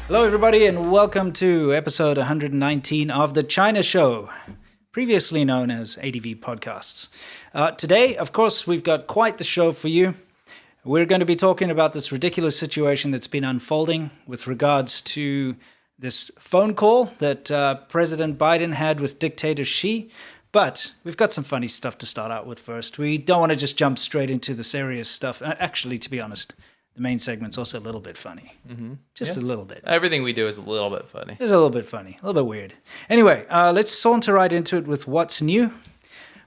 Hello, everybody, and welcome to episode 119 of The China Show, previously known as ADV Podcasts. Today, of course, we've got quite the show for you. We're going to be talking about this ridiculous situation that's been unfolding with regards to this phone call that President Biden had with dictator Xi. But we've got some funny stuff to start out with first. We don't want to just jump straight into the serious stuff. Actually, to be honest, the main segment's also a little bit funny. Mm-hmm. Just a little bit. Everything we do is a little bit funny. It's a little bit funny, a little bit weird. Anyway, let's saunter right into it with What's New,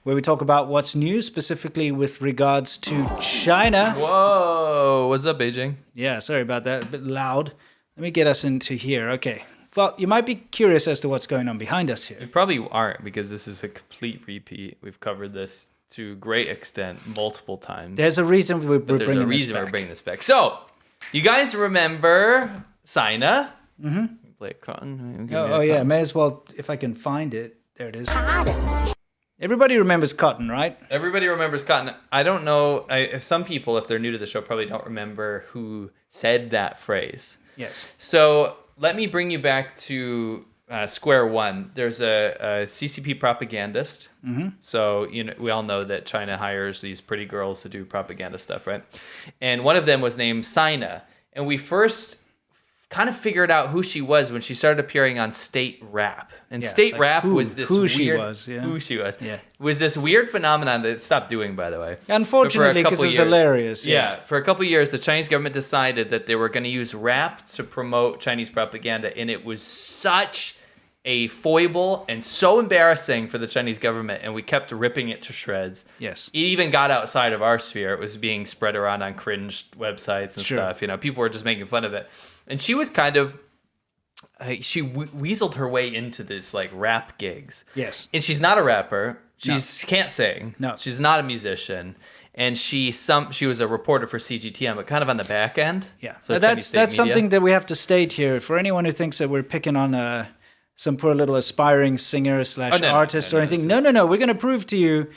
where we talk about what's new, specifically with regards to China. Whoa, what's up, Beijing? Yeah, sorry about that, a bit loud. Let me get us into here. Okay. Well, you might be curious as to what's going on behind us here. You probably aren't, because this is a complete repeat. We've covered this to great extent multiple times. There's a reason we're bringing this back. So, you guys remember Sina? Mm-hmm. Play cotton. Yeah, may as well, if I can find it. There it is. Everybody remembers cotton, right? Everybody remembers cotton. I don't know, some people, if they're new to the show, probably don't remember who said that phrase. Yes. So, let me bring you back to square one. There's a CCP propagandist. Mm-hmm. So we all know that China hires these pretty girls to do propaganda stuff, right? And one of them was named Sina. And we first kind of figured out who she was when she started appearing on State Rap. And State Rap was this weird... Who she was. Yeah. Was this weird phenomenon that it stopped doing, by the way. Unfortunately, because it was hilarious. Yeah, for a couple of years, the Chinese government decided that they were going to use rap to promote Chinese propaganda, and it was such a foible and so embarrassing for the Chinese government, and we kept ripping it to shreds. Yes. It even got outside of our sphere. It was being spread around on cringe websites and stuff. People were just making fun of it. And she was kind of, she weaseled her way into this like rap gigs. Yes. And she's not a rapper. She can't sing. No. She's not a musician. And she was a reporter for CGTN, but kind of on the back end. Yeah. So that's something that we have to state here. For anyone who thinks that we're picking on some poor little aspiring singer / artist or anything. No. We're going to prove to you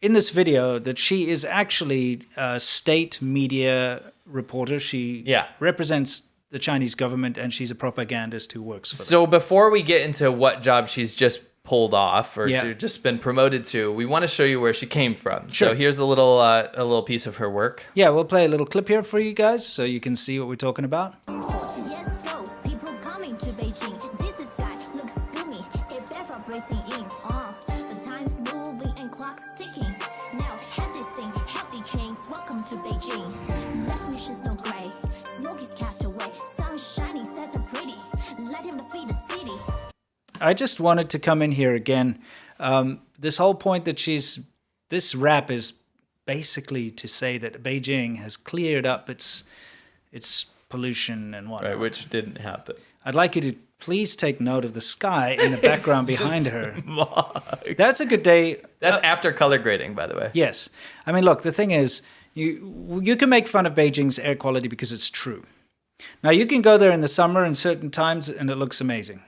in this video that she is actually a state media reporter. She represents the Chinese government, and she's a propagandist who works for them. So before we get into what job she's just pulled off or just been promoted to, we want to show you where she came from. Sure. So here's a little piece of her work. Yeah, we'll play a little clip here for you guys so you can see what we're talking about. Yes, go. People coming to Beijing. This is guy looks gloomy. It better bracing in. The time's moving and clock's ticking. Now head this thing, healthy chains. Welcome to Beijing. Less missions, no gray. Smoke is cast away. Sun shining, sets are pretty. Let him defeat the city. I just wanted to come in here again. This whole point that this rap is basically to say that Beijing has cleared up its pollution and whatnot. Right, which didn't happen. I'd like you to please take note of the sky in the background behind her. Smog. That's a good day. That's after color grading, by the way. Yes. I mean, look, the thing is, you can make fun of Beijing's air quality because it's true. Now, you can go there in the summer in certain times and it looks amazing.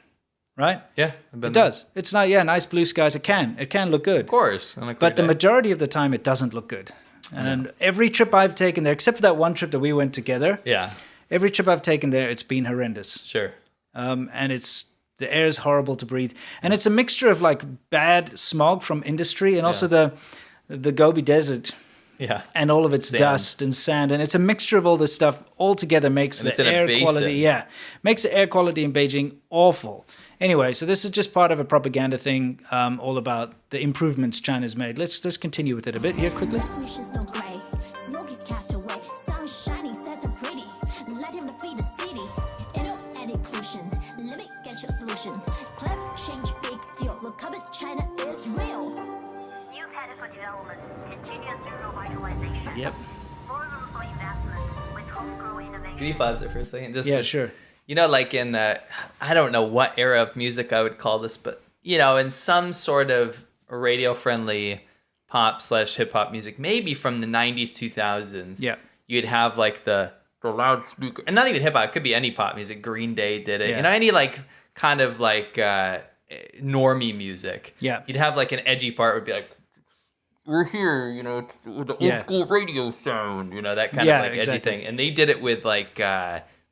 Right? Yeah. It does. It's not, nice blue skies. It can look good. Of course. But the majority of the time, it doesn't look good. And every trip I've taken there, except for that one trip that we went together. Yeah. Every trip I've taken there, it's been horrendous. Sure. And the air is horrible to breathe. And it's a mixture of like bad smog from industry and also the Gobi Desert. Yeah. And all of its dust and sand. And it's a mixture of all this stuff all together makes the air quality. Makes the air quality in Beijing awful. Anyway, so this is just part of a propaganda thing, all about the improvements China's made. Let's continue with it a bit here quickly. Yep. Can you pause it for a second? Sure. Like in, I don't know what era of music I would call this, but, in some sort of radio-friendly pop/hip-hop music, maybe from the 90s, 2000s, you'd have, like, the loudspeaker, and not even hip-hop, it could be any pop music. Green Day did it. Any, like, kind of, like, normie music. Yeah. You'd have, like, an edgy part would be, like, we're here, with the old school radio sound, that kind of, like, edgy thing. And they did it with, like...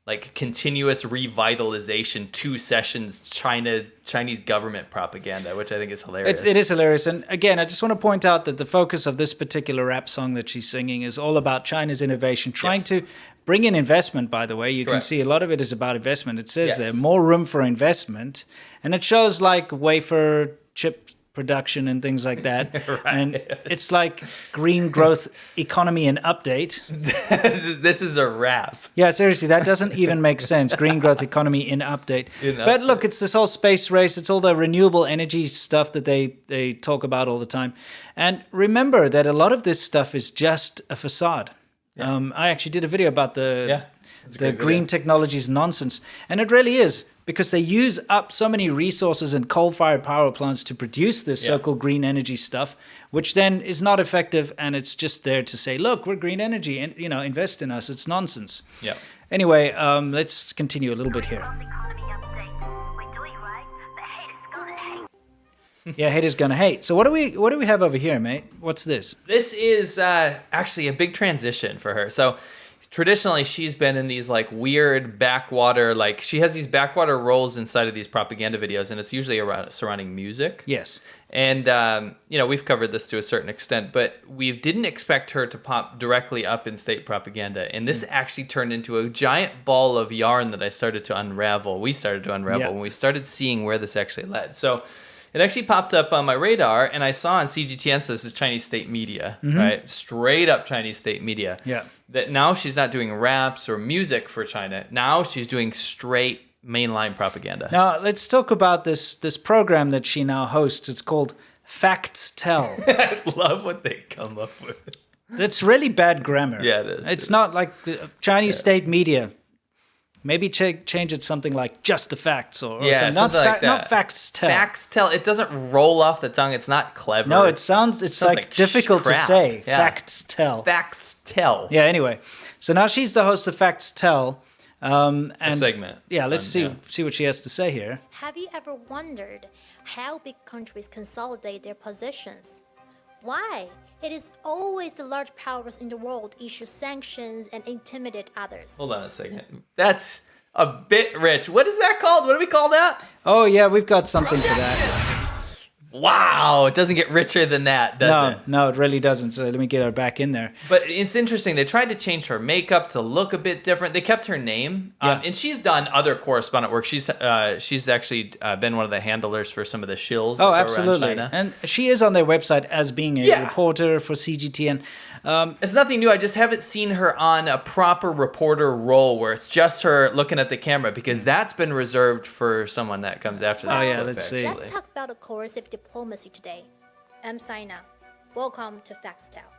like continuous revitalization, 2 sessions, Chinese government propaganda, which I think is hilarious. It is hilarious. And again, I just want to point out that the focus of this particular rap song that she's singing is all about China's innovation, trying to bring in investment, by the way. You can see a lot of it is about investment. It says there, more room for investment. And it shows like wafer chip production and things like that. And it's like green growth economy and update. This is a rap. Yeah, seriously, that doesn't even make sense. Green growth economy in update. But look, it's this whole space race. It's all the renewable energy stuff that they talk about all the time. And remember that a lot of this stuff is just a facade. Yeah. I actually did a video about the green technologies nonsense. And it really is, because they use up so many resources in coal-fired power plants to produce this so-called green energy stuff, which then is not effective, and it's just there to say, look, we're green energy, and invest in us. It's nonsense. Yeah. Anyway, let's continue a little bit here. Yeah, haters gonna hate. So what do we have over here, mate? What's this? This is actually a big transition for her. So traditionally, she's been in these like weird backwater, like she has these backwater roles inside of these propaganda videos, and it's usually around surrounding music. Yes. And, we've covered this to a certain extent, but we didn't expect her to pop directly up in state propaganda. And this actually turned into a giant ball of yarn that we started to unravel when we started seeing where this actually led. So it actually popped up on my radar, and I saw on CGTN, so this is Chinese state media, right? Straight up Chinese state media. Yeah. That now she's not doing raps or music for China. Now she's doing straight mainline propaganda. Now, let's talk about this program that she now hosts. It's called Facts Tell. I love what they come up with. That's really bad grammar. Yeah, it is. It's not like Chinese state media. Maybe change it something like just the facts or something. Not facts tell. Facts tell. It doesn't roll off the tongue. It's not clever. No, it's like difficult to say. Yeah. Facts tell. Facts tell. Yeah, anyway. So now she's the host of Facts Tell. And a segment. Yeah, let's see what she has to say here. Have you ever wondered how big countries consolidate their positions? Why? It is always the large powers in the world issue sanctions and intimidate others. Hold on a second. That's a bit rich. What is that called? What do we call that? Oh, yeah, we've got something for that. Wow, it doesn't get richer than that, does it? No, it really doesn't. So let me get her back in there. But it's interesting. They tried to change her makeup to look a bit different. They kept her name, and she's done other correspondent work. She's actually been one of the handlers for some of the shills. Oh, absolutely. And she is on their website as being a reporter for CGTN. It's nothing new. I just haven't seen her on a proper reporter role where it's just her looking at the camera, because that's been reserved for someone that comes after this. Oh, yeah, let's see. Let's talk about the coercive diplomacy today. I'm Sina. Welcome to Facts Tell.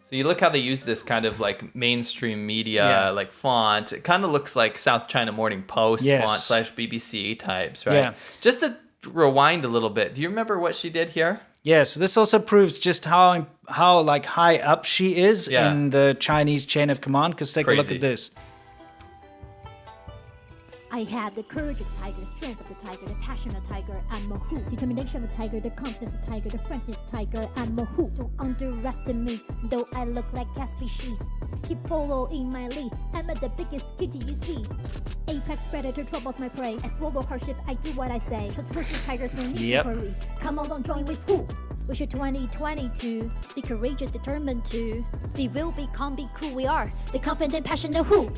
So you look how they use this kind of like mainstream media like font. It kind of looks like South China Morning Post font / BBC types, right? Yeah. Just to rewind a little bit, do you remember what she did here? Yes, this also proves just how like high up she is in the Chinese chain of command. Because take a look at this. I have the courage of the tiger, the strength of the tiger, the passion of the tiger. I'm a who. Determination of the tiger, the confidence of the tiger, the frankness of the tiger. I'm a who. Don't underestimate, though I look like cat species. Keep following my lead. I'm the biggest kitty you see. Apex predator troubles my prey. I swallow hardship, I do what I say. Trustworthy tigers, no need to hurry. Come along, join with who? Wish it 2022. Be courageous, determined to. Be real, be calm, be cool. We are the confident, passionate who.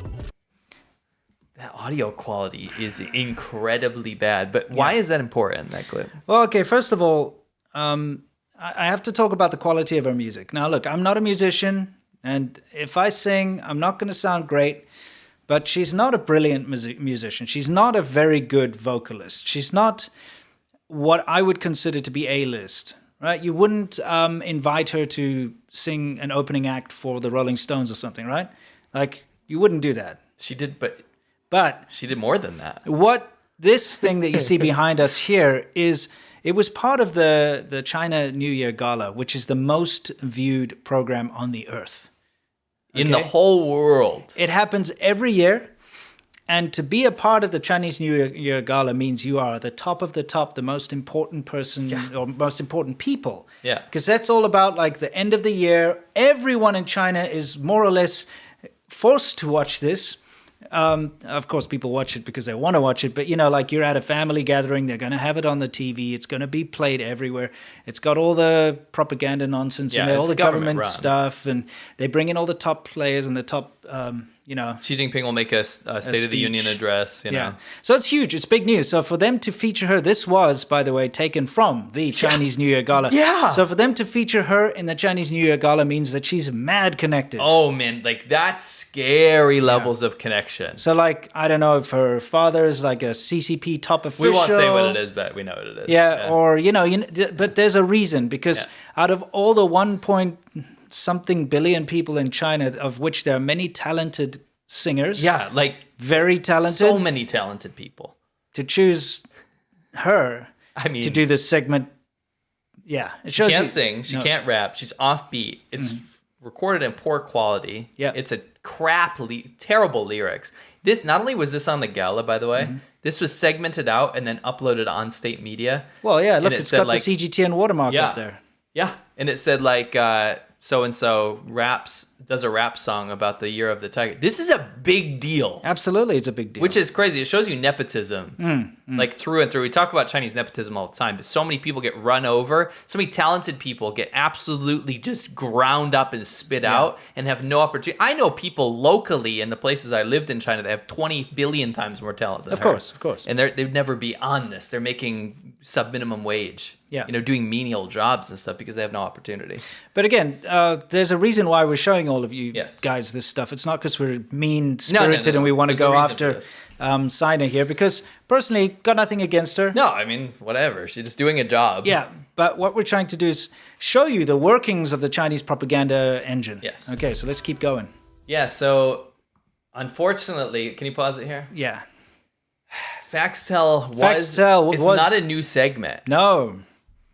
That audio quality is incredibly bad, but why is that important, that clip? Well, okay, first of all, I have to talk about the quality of her music. Now, look, I'm not a musician, and if I sing, I'm not going to sound great, but she's not a brilliant musician. She's not a very good vocalist. She's not what I would consider to be A-list, right? You wouldn't invite her to sing an opening act for the Rolling Stones or something, right? Like, you wouldn't do that. She did, but she did more than that. What this thing that you see behind us here is, it was part of the China New Year Gala, which is the most viewed program on the earth. Okay? In the whole world. It happens every year. And to be a part of the Chinese New Year Gala means you are the top of the top, the most important person or most important people. Yeah. Because that's all about like the end of the year. Everyone in China is more or less forced to watch this. Of course, people watch it because they want to watch it, but like you're at a family gathering, they're going to have it on the TV. It's going to be played everywhere. It's got all the propaganda nonsense in there, all the government stuff, and they bring in all the top players and the top, Xi Jinping will make a State of the Union address. Yeah. So it's huge. It's big news. So for them to feature her, this was, by the way, taken from the Chinese New Year Gala. Yeah. So for them to feature her in the Chinese New Year Gala means that she's mad connected. Oh, man. Like, that's scary levels of connection. So, like, I don't know if her father is like a CCP top official. We won't say what it is, but we know what it is. Yeah. Or, but there's a reason because out of all the 1-point-something billion people in China, of which there are many talented singers. Yeah, like very talented. So many talented people. To choose her to do this segment. Yeah. It shows she can't sing. She can't rap. She's offbeat. It's recorded in poor quality. Yeah. It's a terrible lyrics. This, not only was this on the gala, by the way, this was segmented out and then uploaded on state media. Well, yeah, look, it's got the CGTN watermark up there. Yeah, and it said like so-and-so does a rap song about the year of the tiger. This is a big deal. Absolutely, it's a big deal. Which is crazy. It shows you nepotism, like through and through. We talk about Chinese nepotism all the time, but so many people get run over. So many talented people get absolutely just ground up and spit out and have no opportunity. I know people locally in the places I lived in China that have 20 billion times more talent than her. Of course. And they'd never be on this. They're making sub-minimum wage. Yeah. Doing menial jobs and stuff because they have no opportunity. But again, there's a reason why we're showing all of you Yes. guys this stuff. It's not because we're mean-spirited and we want to There's a go reason after Sina here, because personally, got nothing against her. No, I mean, whatever. She's just doing a job. Yeah, but what we're trying to do is show you the workings of the Chinese propaganda engine. Yes. Okay, so let's keep going. Yeah, so unfortunately, can you pause it here? Yeah. Foxtel was not a new segment. No.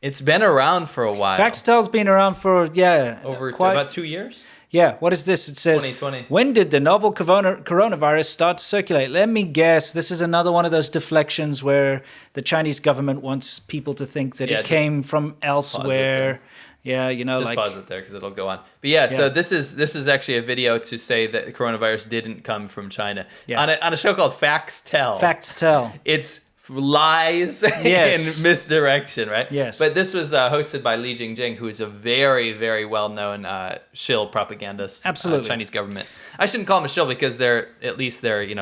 It's been around for a while. Foxtel's been around for, about 2 years? Yeah, what is this? It says, 2020. When did the novel coronavirus start to circulate? Let me guess. This is another one of those deflections where the Chinese government wants people to think that it came from elsewhere. Yeah, just pause it there because it'll go on. But so this is actually a video to say that the coronavirus didn't come from China. Yeah. On a show called Foxtel. Foxtel. It's lies and misdirection, right? Yes. But this was hosted by Li Jingjing, who is a very, very well-known shill propagandist. Absolutely. Chinese government. I shouldn't call him a shill because they're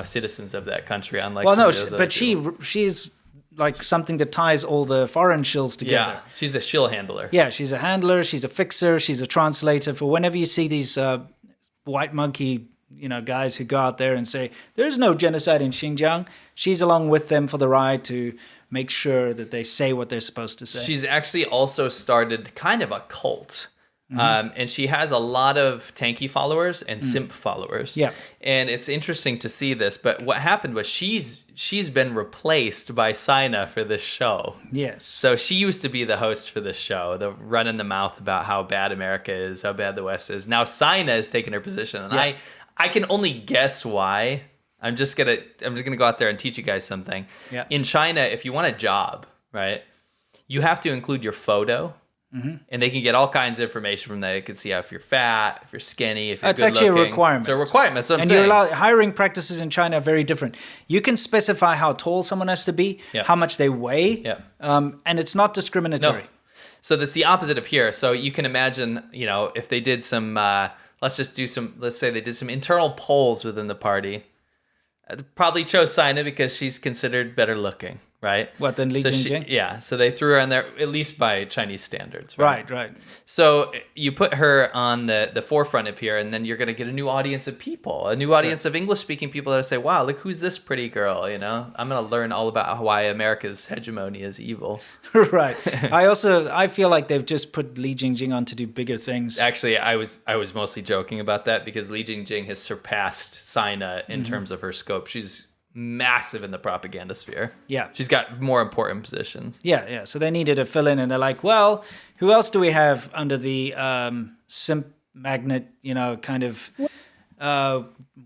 citizens of that country. Unlike she's like something that ties all the foreign shills together. Yeah, she's a shill handler. Yeah, she's a handler. She's a fixer. She's a translator. For whenever you see these white monkey guys who go out there and say, there's no genocide in Xinjiang, she's along with them for the ride to make sure that they say what they're supposed to say. She's actually also started kind of a cult. And she has a lot of tanky followers and simp followers. Yeah. And it's interesting to see this. But what happened was she's been replaced by Sina for this show. Yes. So she used to be the host for this show, the running the mouth about how bad America is, how bad the West is. Now Sina has taken her position. And I can only guess why. I'm just gonna go out there and teach you guys something. Yeah. In China, if you want a job, right, you have to include your photo. And they can get all kinds of information from that. They can see if you're fat, if you're skinny, if you're good looking. It's actually a requirement. It's a requirement. That's what I'm saying. saying. Hiring practices in China are very different. You can specify how tall someone has to be, how much they weigh, and it's not discriminatory. No. So that's the opposite of here. So you can imagine, if they did some, let's say they did some internal polls within the party. Probably chose Sina because she's considered better looking. Right? What, than Li Jingjing? Yeah, so they threw her on there, at least by Chinese standards. Right. So you put her on the forefront of here, and then you're going to get a new audience of people, a new audience of English-speaking people that say, wow, look, who's this pretty girl, I'm going to learn all about why America's hegemony is evil. Right. I feel like they've just put Li Jingjing on to do bigger things. Actually, I was mostly joking about that because Li Jingjing has surpassed Sina in terms of her scope. She's massive in the propaganda sphere. Yeah. She's got more important positions. Yeah. So they needed to fill in, and they're like, well, who else do we have under the simp magnet, kind of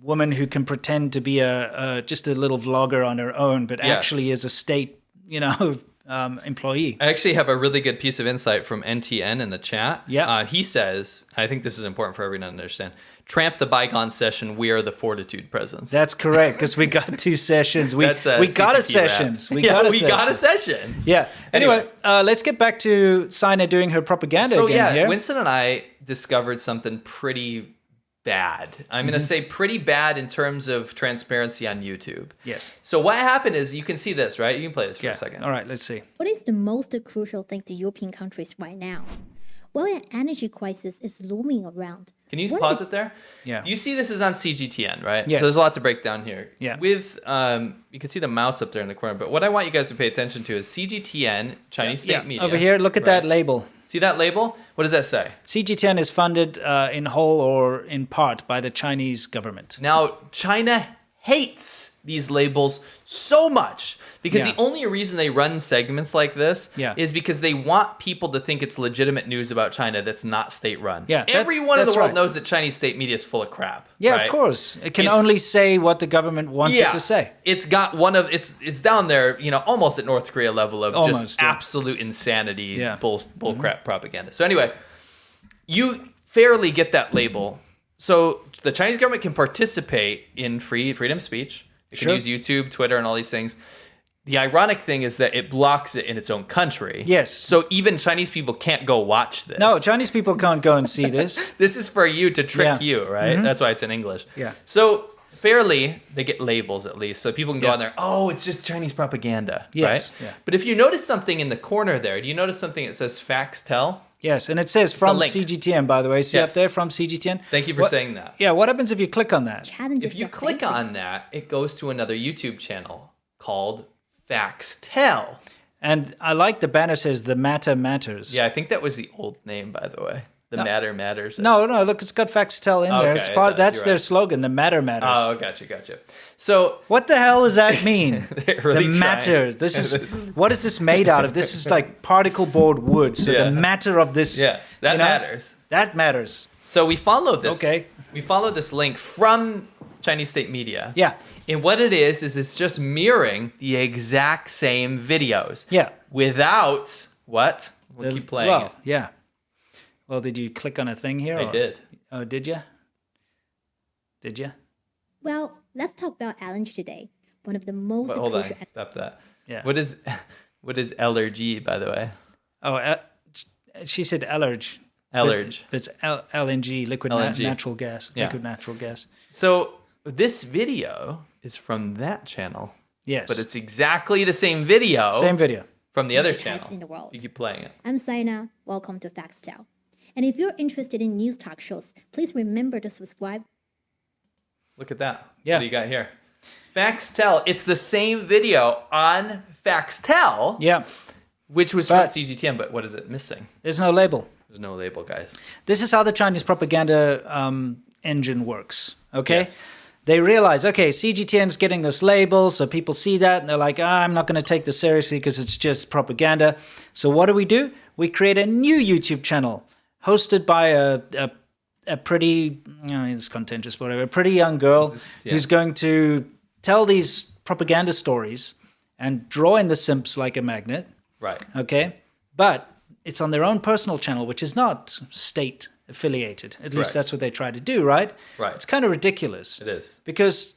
woman who can pretend to be just a little vlogger on her own, but actually is a state, employee. I actually have a really good piece of insight from NTN in the chat. Yeah. He says, I think this is important for everyone to understand, tramp the bygone session, we are the fortitude presence. That's correct, because we got 2 sessions. We got a sessions. We got a sessions. Yeah. Anyway, let's get back to Sina doing her propaganda again here. Winston and I discovered something pretty bad. I'm going to say pretty bad in terms of transparency on YouTube. Yes. So what happened is, you can see this, right? You can play this for a second. All right, let's see. What is the most crucial thing to European countries right now? Well, an energy crisis is looming around. Can you pause it there? Yeah. You see this is on CGTN, right? Yes. So there's a lot to break down here. Yeah. With, you can see the mouse up there in the corner, but what I want you guys to pay attention to is CGTN, Chinese State Media. Over here, look at that label. See that label? What does that say? CGTN is funded in whole or in part by the Chinese government. Now, China hates these labels so much because Yeah. the only reason they run segments like this is because they want people to think it's legitimate news about China that's not state-run. Yeah, Everyone in the that's world right. knows that Chinese state media is full of crap. Yeah, right? of course. It can only say what the government wants it to say. It's got it's down there, almost at North Korea level of just absolute insanity, bull crap propaganda. So anyway, you fairly get that label. So the Chinese government can participate in freedom of speech. It can use YouTube, Twitter, and all these things. The ironic thing is that it blocks it in its own country. Yes. So even Chinese people can't go watch this. No, Chinese people can't go and see this. This is for you to trick you, right? That's why it's in English. Yeah. So fairly, they get labels at least. So people can go on there, oh, it's just Chinese propaganda, right? Yeah. But if you notice something in the corner there, do you notice something that says facts tell? Yes, and it says from link. CGTN, by the way. See up there, from CGTN? Thank you for saying that. Yeah, what happens if you click on that? If you click on that, it goes to another YouTube channel called Facts Tell. And I like the banner says the matter matters. Yeah, I think that was the old name, by the way. The matter matters. No, look, it's got Facts Tell in there. It's part. That's their right. slogan, the matter matters. Oh, gotcha. So what the hell does that mean? really the matter. This is what is this made out of? This is like particle board wood. So the matter of this. Yes, that matters. That matters. So we followed this. Okay. We followed this link from Chinese State Media. Yeah. And what it is it's just mirroring the exact same videos. Yeah. Without what? We'll keep playing. Well, yeah. Well, did you click on a thing here? I did. Oh, did you? Did you? Well, let's talk about allergy today. One of the most But hold crucial... on. Stop that. Yeah. What is allergy, by the way? Oh, she said allergy. Allergy. But it's LNG, liquid natural gas. Yeah. Liquid natural gas. So this video is from that channel. Yes. But it's exactly the same video. Same video. From the other types channel. in the world. You keep playing it. I'm Sina. Welcome to Facts Tell. And if you're interested in news talk shows, please remember to subscribe. Look at that. Yeah. What do you got here? Facts Tell. It's the same video on Facts Tell. Yeah. Which was from CGTN, but what is it missing? There's no label. There's no label, guys. This is how the Chinese propaganda engine works. Okay. Yes. They realize, okay, CGTN's getting this label, so people see that and they're like, I'm not going to take this seriously because it's just propaganda. So what do? We create a new YouTube channel hosted by a pretty, it's contentious, whatever, a pretty young girl who's going to tell these propaganda stories and draw in the simps like a magnet. Right. Okay. But it's on their own personal channel, which is not state affiliated. At least that's what they try to do, right? Right. It's kind of ridiculous. It is. Because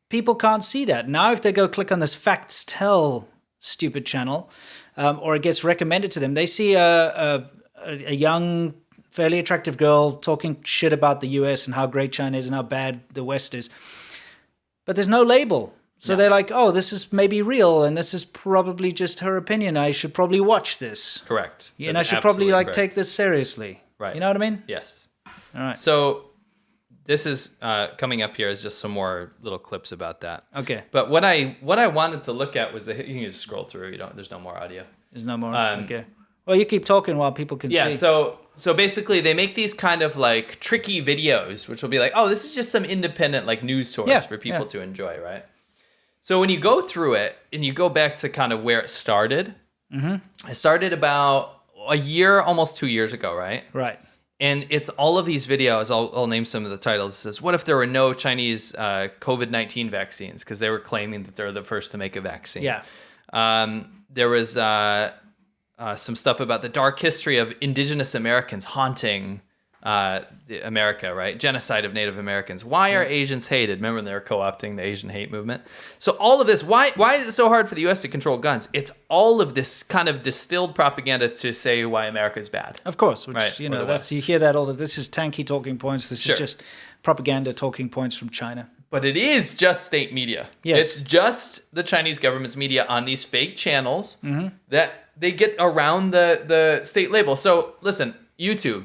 people can't see that. Now if they go click on this Facts Tell stupid channel, or it gets recommended to them, they see a young, fairly attractive girl talking shit about the US and how great China is and how bad the West is. But there's no label. So they're like, oh, this is maybe real, and this is probably just her opinion. I should probably watch this. Correct. And I should probably take this seriously. Right. You know what I mean? Yes. All right. So this is coming up here is just some more little clips about that. Okay. But what I wanted to look at was you can just scroll through. There's no more audio. There's no more. Okay. Well, you keep talking while people can see. Yeah. So basically, they make these kind of like tricky videos, which will be like, oh, this is just some independent like news source for people to enjoy, right? So when you go through it and you go back to kind of where it started, it started about a year, almost 2 years ago, right? Right. And it's all of these videos. I'll name some of the titles. It says, what if there were no Chinese COVID-19 vaccines? Because they were claiming that they're the first to make a vaccine. Yeah. there was some stuff about the dark history of indigenous Americans haunting America, right? Genocide of Native Americans. Why are Asians hated? Remember when they were co-opting the Asian hate movement? So all of this, why is it so hard for the U.S. to control guns? It's all of this kind of distilled propaganda to say why America is bad. Of course, which, Right, you or know, the that's West. you hear that all the this is tanky talking points. This Sure. is just propaganda talking points from China. But it is just state media. Yes. It's just the Chinese government's media on these fake channels Mm-hmm. that they get around the state label. So listen, YouTube,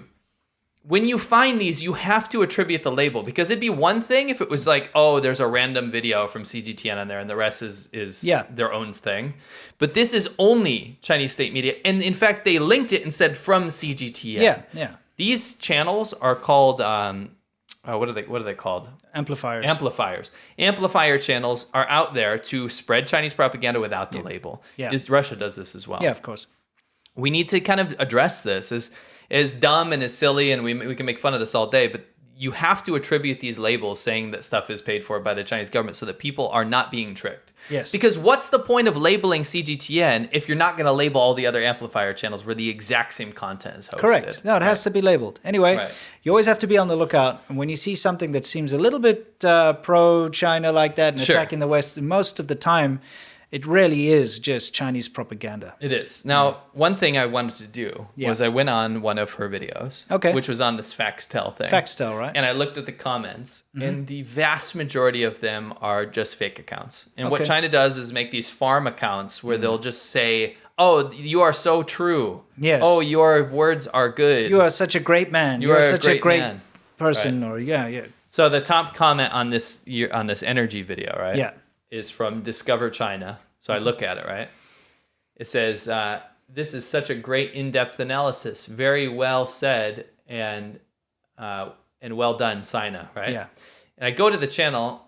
when you find these, you have to attribute the label, because it'd be one thing if it was like, oh, there's a random video from CGTN on there and the rest is Yeah. their own thing. But this is only Chinese state media. And in fact, they linked it and said from CGTN. Yeah. These channels are called, what are they called? Amplifiers. Amplifier channels are out there to spread Chinese propaganda without the label. Yeah. Russia does this as well. Yeah, of course. We need to kind of address this as dumb and as silly, and we can make fun of this all day, but you have to attribute these labels saying that stuff is paid for by the Chinese government so that people are not being tricked. Yes. Because what's the point of labeling CGTN if you're not going to label all the other amplifier channels where the exact same content is hosted? Correct. No, it has to be labeled. Anyway, Right. you always have to be on the lookout. And when you see something that seems a little bit pro-China like that and Sure. attacking the West, most of the time, it really is just Chinese propaganda. It is. Now, one thing I wanted to do Yeah. was I went on one of her videos, Okay. which was on this Faxtel thing. Faxtel, right? And I looked at the comments, and the vast majority of them are just fake accounts. And what Okay. China does is make these farm accounts where they'll just say, oh, you are so true. Yes. Oh, your words are good. You are such a great man. You You're are a such a great great man. person. Or yeah. So the top comment on this energy video, right? Yeah. Is from Discover China. So I look at it, right? It says, this is such a great in-depth analysis. Very well said and well done, Sina, right? Yeah. And I go to the channel.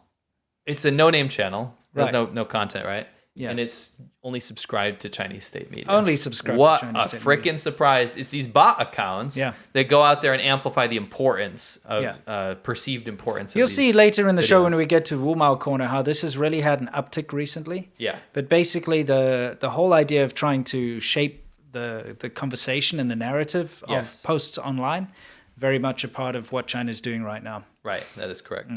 It's a no-name channel. There's Right. no content, right? Yeah. And it's only subscribed to Chinese state media. Only subscribe What to Chinese a state media. freaking surprise. It's these bot accounts Yeah. that go out there and amplify the importance of Yeah. perceived importance of You'll these see later in the show when videos. we get to Wu Mao Corner how this has really had an uptick recently. Yeah. But basically, the whole idea of trying to shape the conversation and the narrative Yes. of posts online, very much a part of what China's doing right now. Right, that is correct.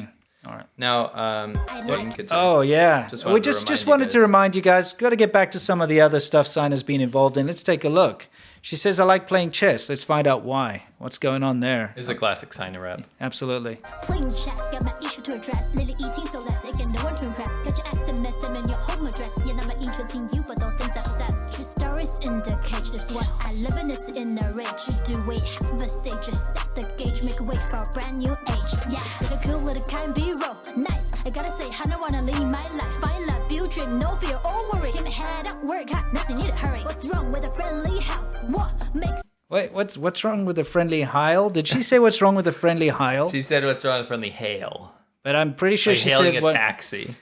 All right. Now, you can continue. Oh yeah, Just we wanted to just remind you wanted to guys. remind you guys. Got to get back to some of the other stuff Sina's been involved in. Let's take a look. She says, "I like playing chess." Let's find out why. What's going on there? This is a classic Sina rap. Absolutely. Playing chess, got my issue to address. Lily eating so less, again, no one to impress. Got your SMS and your home address. Yeah, not my interest in you, but all things obsessed. True stories in the cage, that's what I live in, it's in the rage. You do wait, have a say, just set the gauge, make a way for a brand new age. Yeah, little cool, little kind, B-roll, nice. I gotta say, I don't wanna leave my life. Find love, build dream, no fear or worry. Keep my head up, work hard, nothing need to hurry. What's wrong with a friendly help? What makes Wait, what's wrong with the friendly Heil? Did she say what's wrong with the friendly Heil? She said what's wrong with friendly hail. But I'm pretty sure Like she hailing said a what. taxi.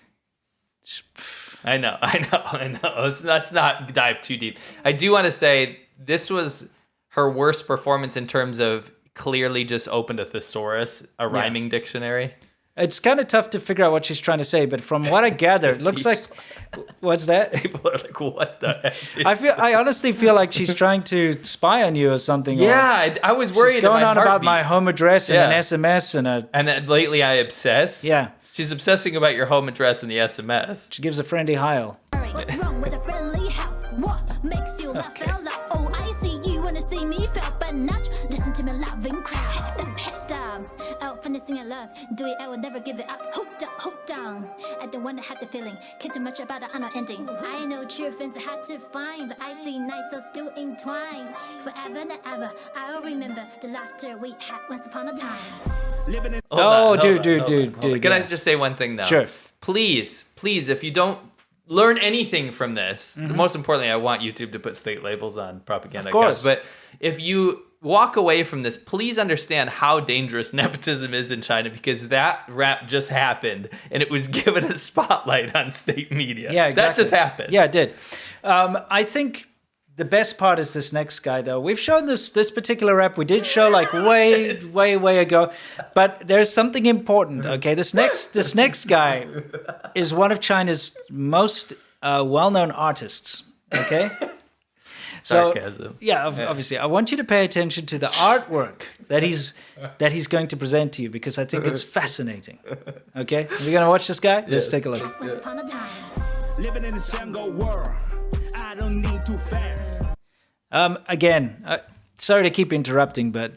I know. Let's not dive too deep. I do want to say this was her worst performance in terms of clearly just opened a thesaurus, a rhyming dictionary. It's kind of tough to figure out what she's trying to say, but from what I gather, it looks like. What's that? People are like, what the heck? I honestly feel like she's trying to spy on you or something. or Yeah, I was worried. she's going on about my heartbeat. home address and Yeah. an SMS and a. And then lately I obsess. Yeah. She's obsessing about your home address and the SMS. She gives a friendly Heil. What's wrong with a friendly help? What makes you laugh out loud? Oh, I see you wanna see me fail, but not listen to me loving crowd. Head down, out finessing in love. Do it, I will never give it up. Hold down. I don't wanna have the feeling. Care too much about the unending. I know true friends are hard to find, but I see nights are still entwined. Forever and ever, I'll remember the laughter we had once upon a time. Hold on. dude. Can I yeah. just say one thing though? Sure. Please, if you don't learn anything from this, Mm-hmm. most importantly, I want YouTube to put state labels on propaganda Of course. accounts. But if you walk away from this, please understand how dangerous nepotism is in China, because that rap just happened and it was given a spotlight on state media. Yeah, exactly. That just happened. Yeah, it did. I think the best part is this next guy, though. We've shown this particular rep. We did show like way ago, but there's something important. Okay, this next guy is one of China's most well-known artists. Okay. So, Sarcasm. yeah, obviously, I want you to pay attention to the artwork that he's going to present to you because I think it's fascinating. Okay, are we gonna watch this guy? Let's take a look. Once upon a time. Living in this jungle world, I don't need to fear. Again, sorry to keep interrupting, but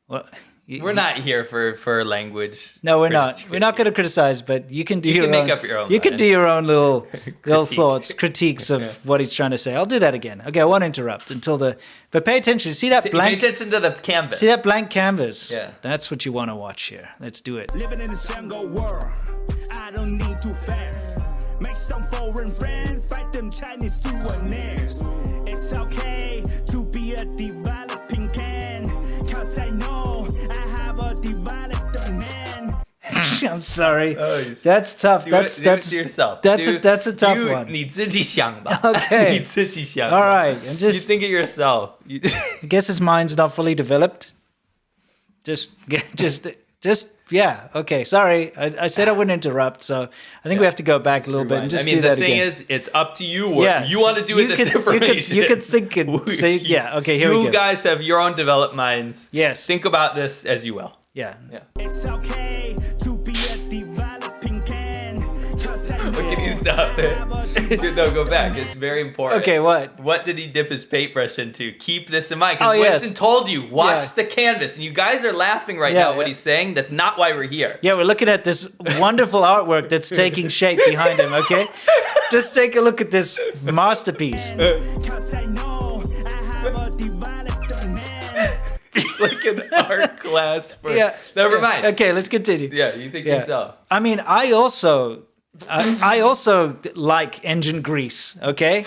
well, We're not here for language. No, we're not. We're not going to criticize, but you can do your can own. make up your own You can mind. do your own little thoughts, critiques of what he's trying to say. I'll do that again. Okay, I won't interrupt until the. But pay attention. See that Pay blank? attention to the canvas. See that blank canvas? Yeah. That's what you want to watch here. Let's do it. Living in this jungle world, I don't need to fear. Make some foreign friends, buy them Chinese souvenirs. It's okay to be a developing can, cause I know I have a developed man. I'm sorry. Oh, That's tough. Do That's it that's to yourself. That's a tough one. 你自己想吧. Okay. 你自己想吧. All right. I'm You just. think it yourself. I guess his mind's not fully developed. Just. Yeah. Okay. Sorry. I said I wouldn't interrupt, so I think we have to go back a little bit and just do that the thing again. is, it's up to you what you want to do with this information. You could think and say, yeah. Okay. Here we You go. guys have your own developed minds. Yes. Think about this as you will. Yeah. It's okay to be a developing can, cause I know Look at you stop it. No, go back. It's very important. Okay. What? What did he dip his paintbrush into? Keep this in mind. Because Oh, yes. Winston told you, watch Yeah. the canvas. And you guys are laughing right Yeah, now at what yeah. he's saying. That's not why we're here. Yeah, we're looking at this wonderful artwork that's taking shape behind him. Okay. Just take a look at this masterpiece. cause I know I have a developed man. It's like an art class for... Yeah. Never Yeah. mind. Okay. Let's continue. Yeah, you think Yeah. yourself. I mean, I also like engine grease. Okay.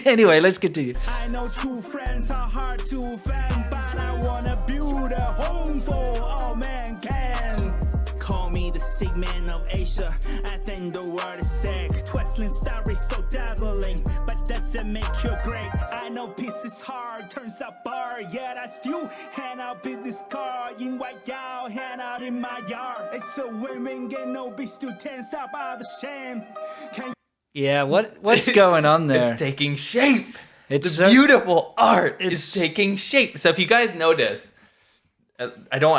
Anyway, let's continue. I know true friends are hard to find, but I wanna build a home for all mankind. Call me the sick man of Asia. I think the world is sick. Twisting stories so dazzling, but doesn't make you great. I know peace is hard, turns out bar, yet I still hand out in this car. In white Yao, hand out in my yard. It's a women get no be still 10 stop out the shame. Can Yeah. What's going on there? It's taking shape. It's The so- beautiful art is it's- taking shape. So if you guys notice, I'm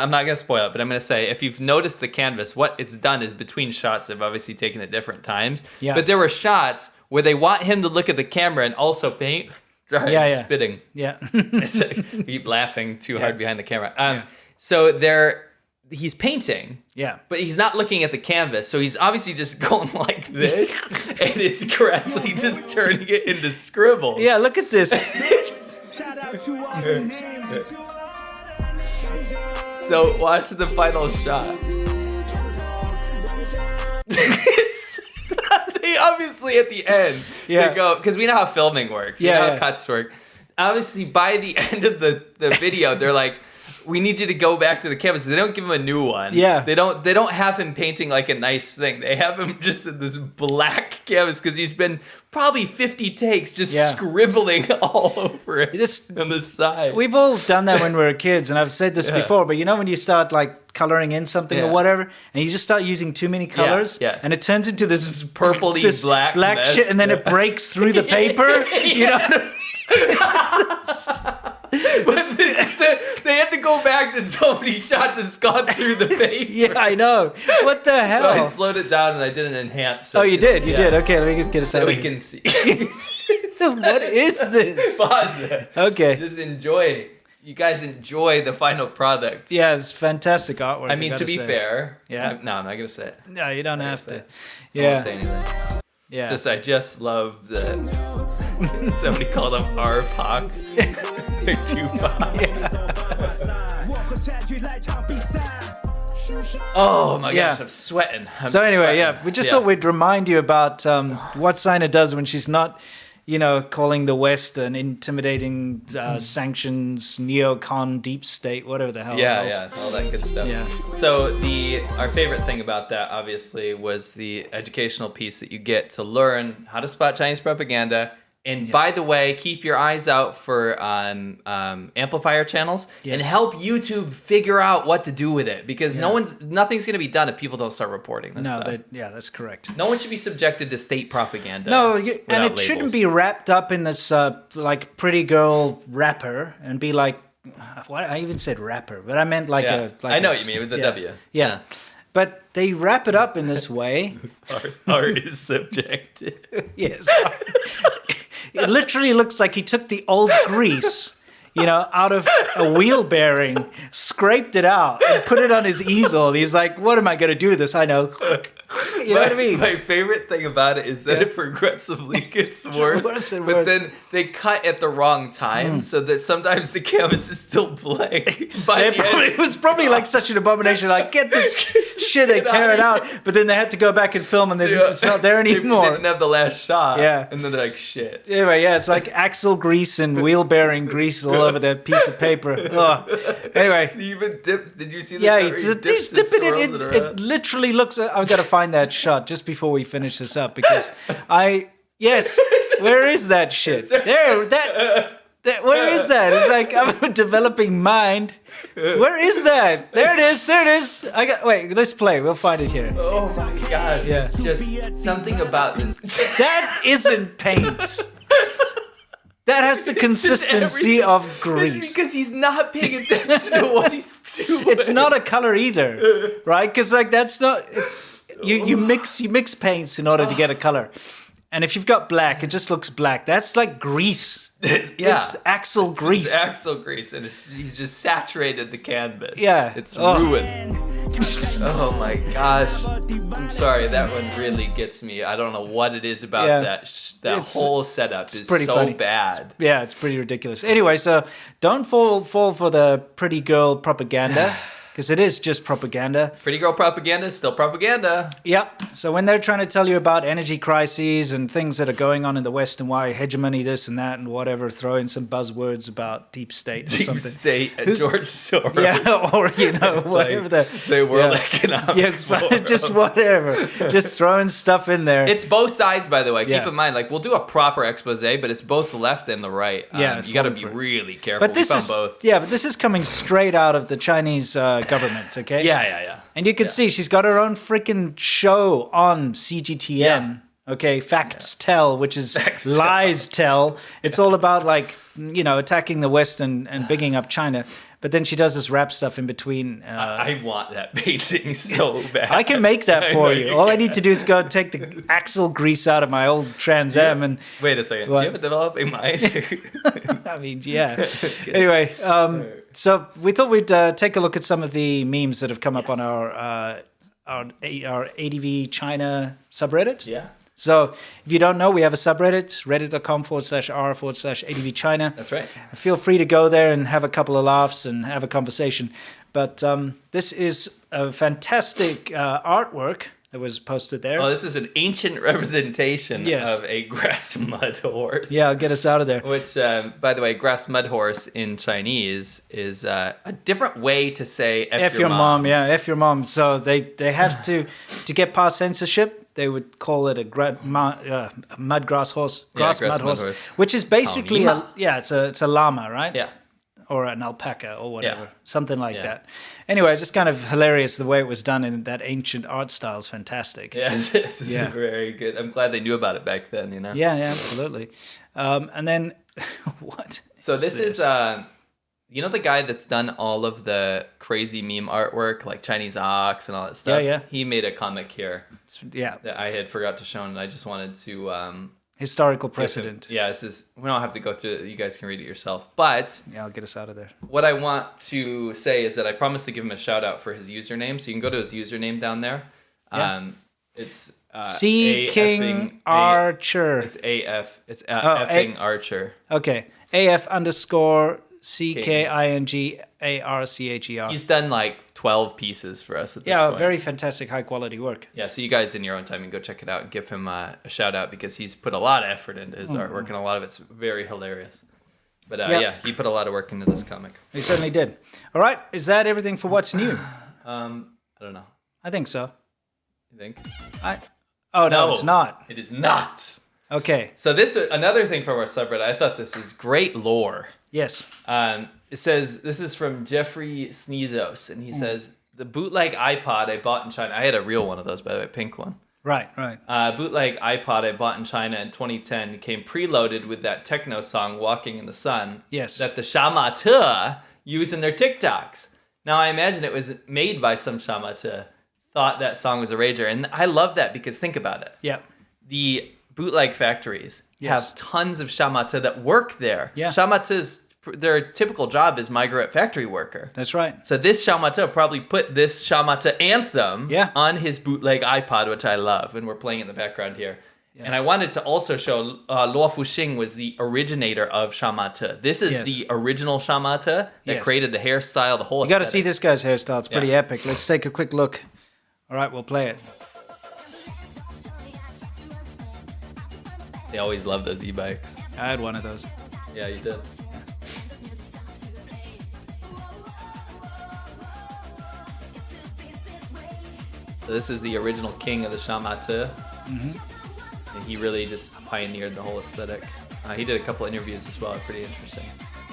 not going to spoil it, but I'm going to say, if you've noticed the canvas, what it's done is between shots, they've obviously taken at different times. Yeah. But there were shots where they want him to look at the camera and also paint. Sorry, Yeah, I'm yeah. spitting. Yeah. I keep laughing too hard behind the camera. So he's painting. Yeah. But he's not looking at the canvas, so he's obviously just going like this, and it's gradually just turning it into scribble. Yeah. Look at this. shout out to all the names. So watch the final shot. They obviously at the end Yeah. they go, because we know how filming works. We Yeah, know how yeah. cuts work. Obviously by the end of the video, they're like, we need you to go back to the canvas. They don't give him a new one. Yeah. They don't have him painting like a nice thing. They have him just in this black canvas because he's been probably 50 takes just Yeah. scribbling all over it Just- on the side. We've all done that when we were kids, and I've said this Yeah. before, but you know when you start like coloring in something or Yeah. whatever, and you just start using too many colors, yes. and it turns into this purpley this black mess. shit, and then it breaks through the paper. You know, But this is they had to go back to so many shots it's gone through the paper. yeah, I know. What the So I hell? slowed it down and I did an enhance. So Oh, you did. You yeah. did. Okay, let me get a So second. we can see. What is this? Pause it. Okay. Just enjoy. You guys enjoy the final product. Yeah, it's fantastic artwork. I mean, to be fair. Yeah. No, I'm not gonna say it. No, you don't have say to. it. I Yeah. won't say anything. Yeah. I just love that somebody called him R-Poc. Oh my Yeah. gosh, I'm sweating. So anyway, yeah, we just thought we'd remind you about what Sina does when she's not, calling the West an intimidating sanctions, neocon, deep state, whatever the hell. else. Yeah, all that good stuff. Yeah. So our favorite thing about that, obviously, was the educational piece that you get to learn how to spot Chinese propaganda And by the way, keep your eyes out for amplifier channels and help YouTube figure out what to do with it, because nothing's going to be done if people don't start reporting this stuff. That's correct. No one should be subjected to state propaganda. No, and it shouldn't be wrapped up in this like pretty girl wrapper and be like, what? I even said rapper, but I meant like a. Like I know what you mean with the W. Yeah. But they wrap it up in this way. Art is subjective. Yes. It literally looks like he took the old grease, out of a wheel bearing, scraped it out, and put it on his easel. And he's like, what am I going to do with this? I know. You know what I mean? My favorite thing about it is that it progressively gets worse. But then they cut at the wrong time, so that sometimes the canvas is still blank. It was probably like such an abomination. Like, get this shit, they tear it out. But then they had to go back and film, and it's not there anymore. They didn't have the last shot. Yeah. And then they're like, shit. Anyway, it's like axle grease and wheel bearing grease all over that piece of paper. Oh. Anyway. He even dips. Did you see that? Yeah, he's dipping it. It literally looks. I've got to find that shot just before we finish this up, because where is that shit? Where is that? It's like, I'm a developing mind. Where is that? There it is. Wait, let's play. We'll find it here. Oh my gosh. Yeah. It's just something about this. That isn't paint. That has the consistency of grease. It's because he's not paying attention to what he's doing. It's not a color either, right? Because like that's not. You mix paints in order to get a color. And if you've got black, it just looks black. That's like grease. It's axle grease. It's axle grease, and he's just saturated the canvas. Yeah. It's ruined. Oh my gosh. I'm sorry, that one really gets me. I don't know what it is about that whole setup is pretty so funny. bad. It's pretty ridiculous. Anyway, so don't fall for the pretty girl propaganda. Because it is just propaganda. Pretty girl propaganda is still propaganda. Yep. So when they're trying to tell you about energy crises and things that are going on in the West and why hegemony this and that and whatever, throw in some buzzwords about deep state or something. Deep state and George Soros. Yeah, or, whatever the World Economic Forum. Just whatever. Just throwing stuff in there. It's both sides, by the way. Keep in mind, like, we'll do a proper expose, but it's both the left and the right. You got to be really careful. But this is both. Yeah, but this is coming straight out of the Chinese government, okay? Yeah. And you can see she's got her own freaking show on CGTN. Yeah. Okay, Facts Tell, which is Lies Tell. It's all about like, attacking the West and bigging up China. But then she does this rap stuff in between. I want that painting so bad. I can make that for you. All I need to do is go take the axle grease out of my old Trans Am and... Wait a second. Do you have a developing mind? I mean, yeah. Anyway, so we thought we'd take a look at some of the memes that have come up on our ADVChina subreddit. Yeah. So if you don't know, we have a subreddit, reddit.com/r/ADVChina. That's right. Feel free to go there and have a couple of laughs and have a conversation. But this is a fantastic artwork that was posted there. Oh, this is an ancient representation of a grass mud horse. Yeah, I'll get us out of there. Which, by the way, grass mud horse in Chinese is a different way to say F your mom. Yeah, F your mom. So they have to get past censorship. They would call it a mud grass horse, grass mud horse, which is basically it's a llama, right? Yeah. Or an alpaca or whatever, something like that. Anyway, it's just kind of hilarious the way it was done in that ancient art style is fantastic. Yes, this is very good. I'm glad they knew about it back then, Yeah, absolutely. And then, what? So this is the guy that's done all of the crazy meme artwork, like Chinese ox and all that stuff? Yeah. He made a comic here. Yeah. That I had forgot to show, and I just wanted to... historical precedent. We don't have to go through it. You guys can read it yourself. But... Yeah, I'll get us out of there. What I want to say is that I promised to give him a shout out for his username. So you can go to his username down there. Yeah. It's... C King Archer. It's AF. It's effing Archer. Okay. AF_CKINGARCHER. He's done like 12 pieces for us at this point. Very fantastic, high quality work. Yeah, so you guys in your own time can go check it out and give him a shout out because he's put a lot of effort into his artwork and a lot of it's very hilarious. But he put a lot of work into this comic. He certainly did. All right, is that everything for what's new? I don't know. I think so. You think? No, it's not. It is not. Okay. So this another thing from our subreddit. I thought this was great lore. Yes. It says, this is from Jeffrey Sneezos, and he says, the bootleg iPod I bought in China. I had a real one of those, by the way, pink one. Right. Bootleg iPod I bought in China in 2010 came preloaded with that techno song, Walking in the Sun. Yes. That the Shamate use in their TikToks. Now, I imagine it was made by some Shamate, thought that song was a rager. And I love that because think about it. Yeah. The bootleg factories Yes. have tons of Shamate that work there. Yeah. Shamate's, their typical job is migrant factory worker. That's right. So this Shamate probably put this Shamate anthem Yeah. on his bootleg iPod, which I love, and we're playing in the background here. And I wanted to also show Luo Fuxing was the originator of Shamate. This is Yes. the original Shamate that Yes. created the hairstyle, the whole You got to see aesthetic. this guy's hairstyle. It's pretty Yeah. epic. Let's take a quick look. All right, we'll play it. They always love those e-bikes. I had one of those. Yeah, you did. So this is the original king of the Shamate. And he really just pioneered the whole aesthetic. He did a couple interviews as well, pretty interesting.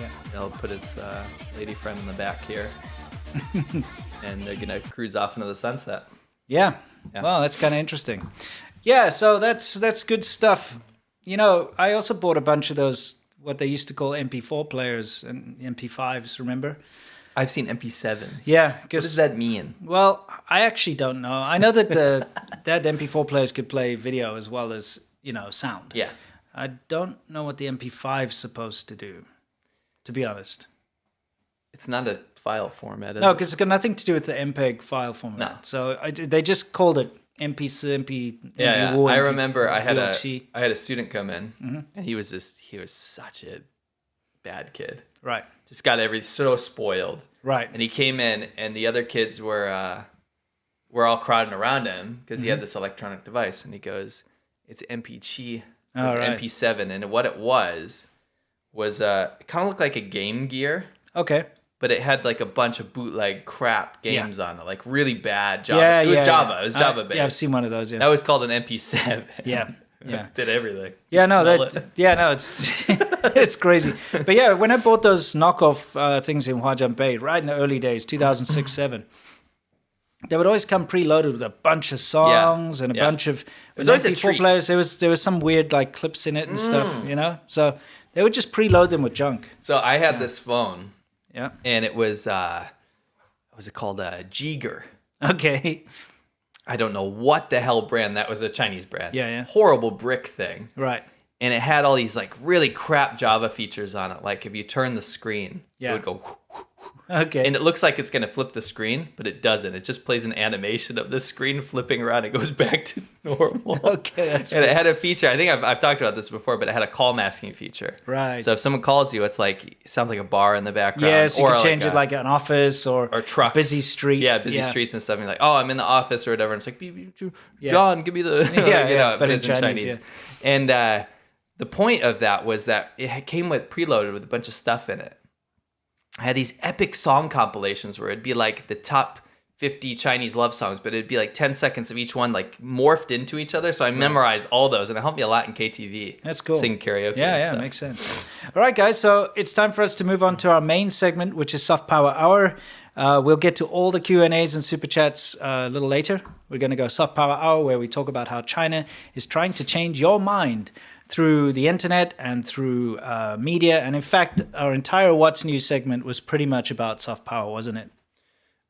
Yeah. He'll put his lady friend in the back here. And they're gonna cruise off into the sunset. Yeah. Yeah. Well, that's kind of interesting. Yeah, so that's good stuff. You know, I also bought a bunch of those, what they used to call MP4 players and MP5s, remember? I've seen MP7s. Yeah. What does 'cause- that mean? Well, I actually don't know. I know that that MP4 players could play video as well as, sound. Yeah. I don't know what the MP5's supposed to do, to be honest. It's not a file format. No, because it's got nothing to do with the MPEG file format. No. So they just called it MP. Yeah, MP1, I remember I had ULT. a student come in, and he was such a bad kid. Right. Just got so spoiled. Right. And he came in, and the other kids were all crowding around him because he had this electronic device, and he goes, "It's MP-Chi, it was Oh, right. MP7," and what it was it kind of looked like a Game Gear, Okay. but it had like a bunch of bootleg crap games on it, like really bad Java. Yeah, it was yeah, Java. yeah. It was Java based. Yeah, I've seen one of those. Yeah. That was called an MP7. Yeah. Yeah. Did everything. Yeah, no, Smell that. it. Yeah, no, it's it's crazy. But yeah, when I bought those knockoff things in Huajianbei, right in the early days, 2006, 7, they would always come preloaded with a bunch of songs and a yeah. bunch of was always a MP4 treat. players. There was some weird like clips in it and stuff, So they would just preload them with junk. So I had this phone, Yeah. and it was what was it called? Jiger. Okay. I don't know what the hell brand. That was a Chinese brand. Yeah, yeah. Horrible brick thing. Right. And it had all these like really crap Java features on it. Like if you turn the screen, Yeah. it would go, Okay. and it looks like it's going to flip the screen, but it doesn't. It just plays an animation of the screen flipping around. It goes back to normal. Okay, that's And it had a feature. I think I've talked about this before, but it had a call masking feature. Right. So if someone calls you, it's like it sounds like a bar in the background. Yes, you or can change like it like an office or trucks. busy street. Yeah, busy streets and stuff. And you're like, oh, I'm in the office or whatever. And it's like, Yeah. John, give me the Yeah, but it's in Chinese, yeah. And the point of that was that it came with preloaded with a bunch of stuff in it. I had these epic song compilations where it'd be like the top 50 Chinese love songs, but it'd be like 10 seconds of each one like morphed into each other. So I memorized all those, and it helped me a lot in KTV. That's cool. Sing karaoke. Yeah, and yeah, stuff. makes sense. All right, guys, so it's time for us to move on to our main segment, which is Soft Power Hour. We'll get to all the Q&As and Super Chats a little later. We're going to go Soft Power Hour, where we talk about how China is trying to change your mind through the internet and through media. And in fact, our entire What's New segment was pretty much about soft power, wasn't it?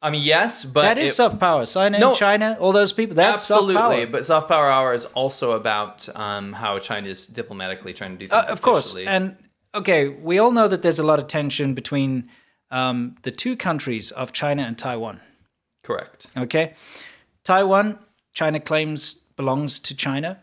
I mean, yes, but That is soft power. China, No. China, all those people, that's absolutely. soft power. But Soft Power Hour is also about how China is diplomatically trying to do things. Of course. officially. And okay, we all know that there's a lot of tension between the two countries of China and Taiwan. Correct. Okay. Taiwan, China claims belongs to China.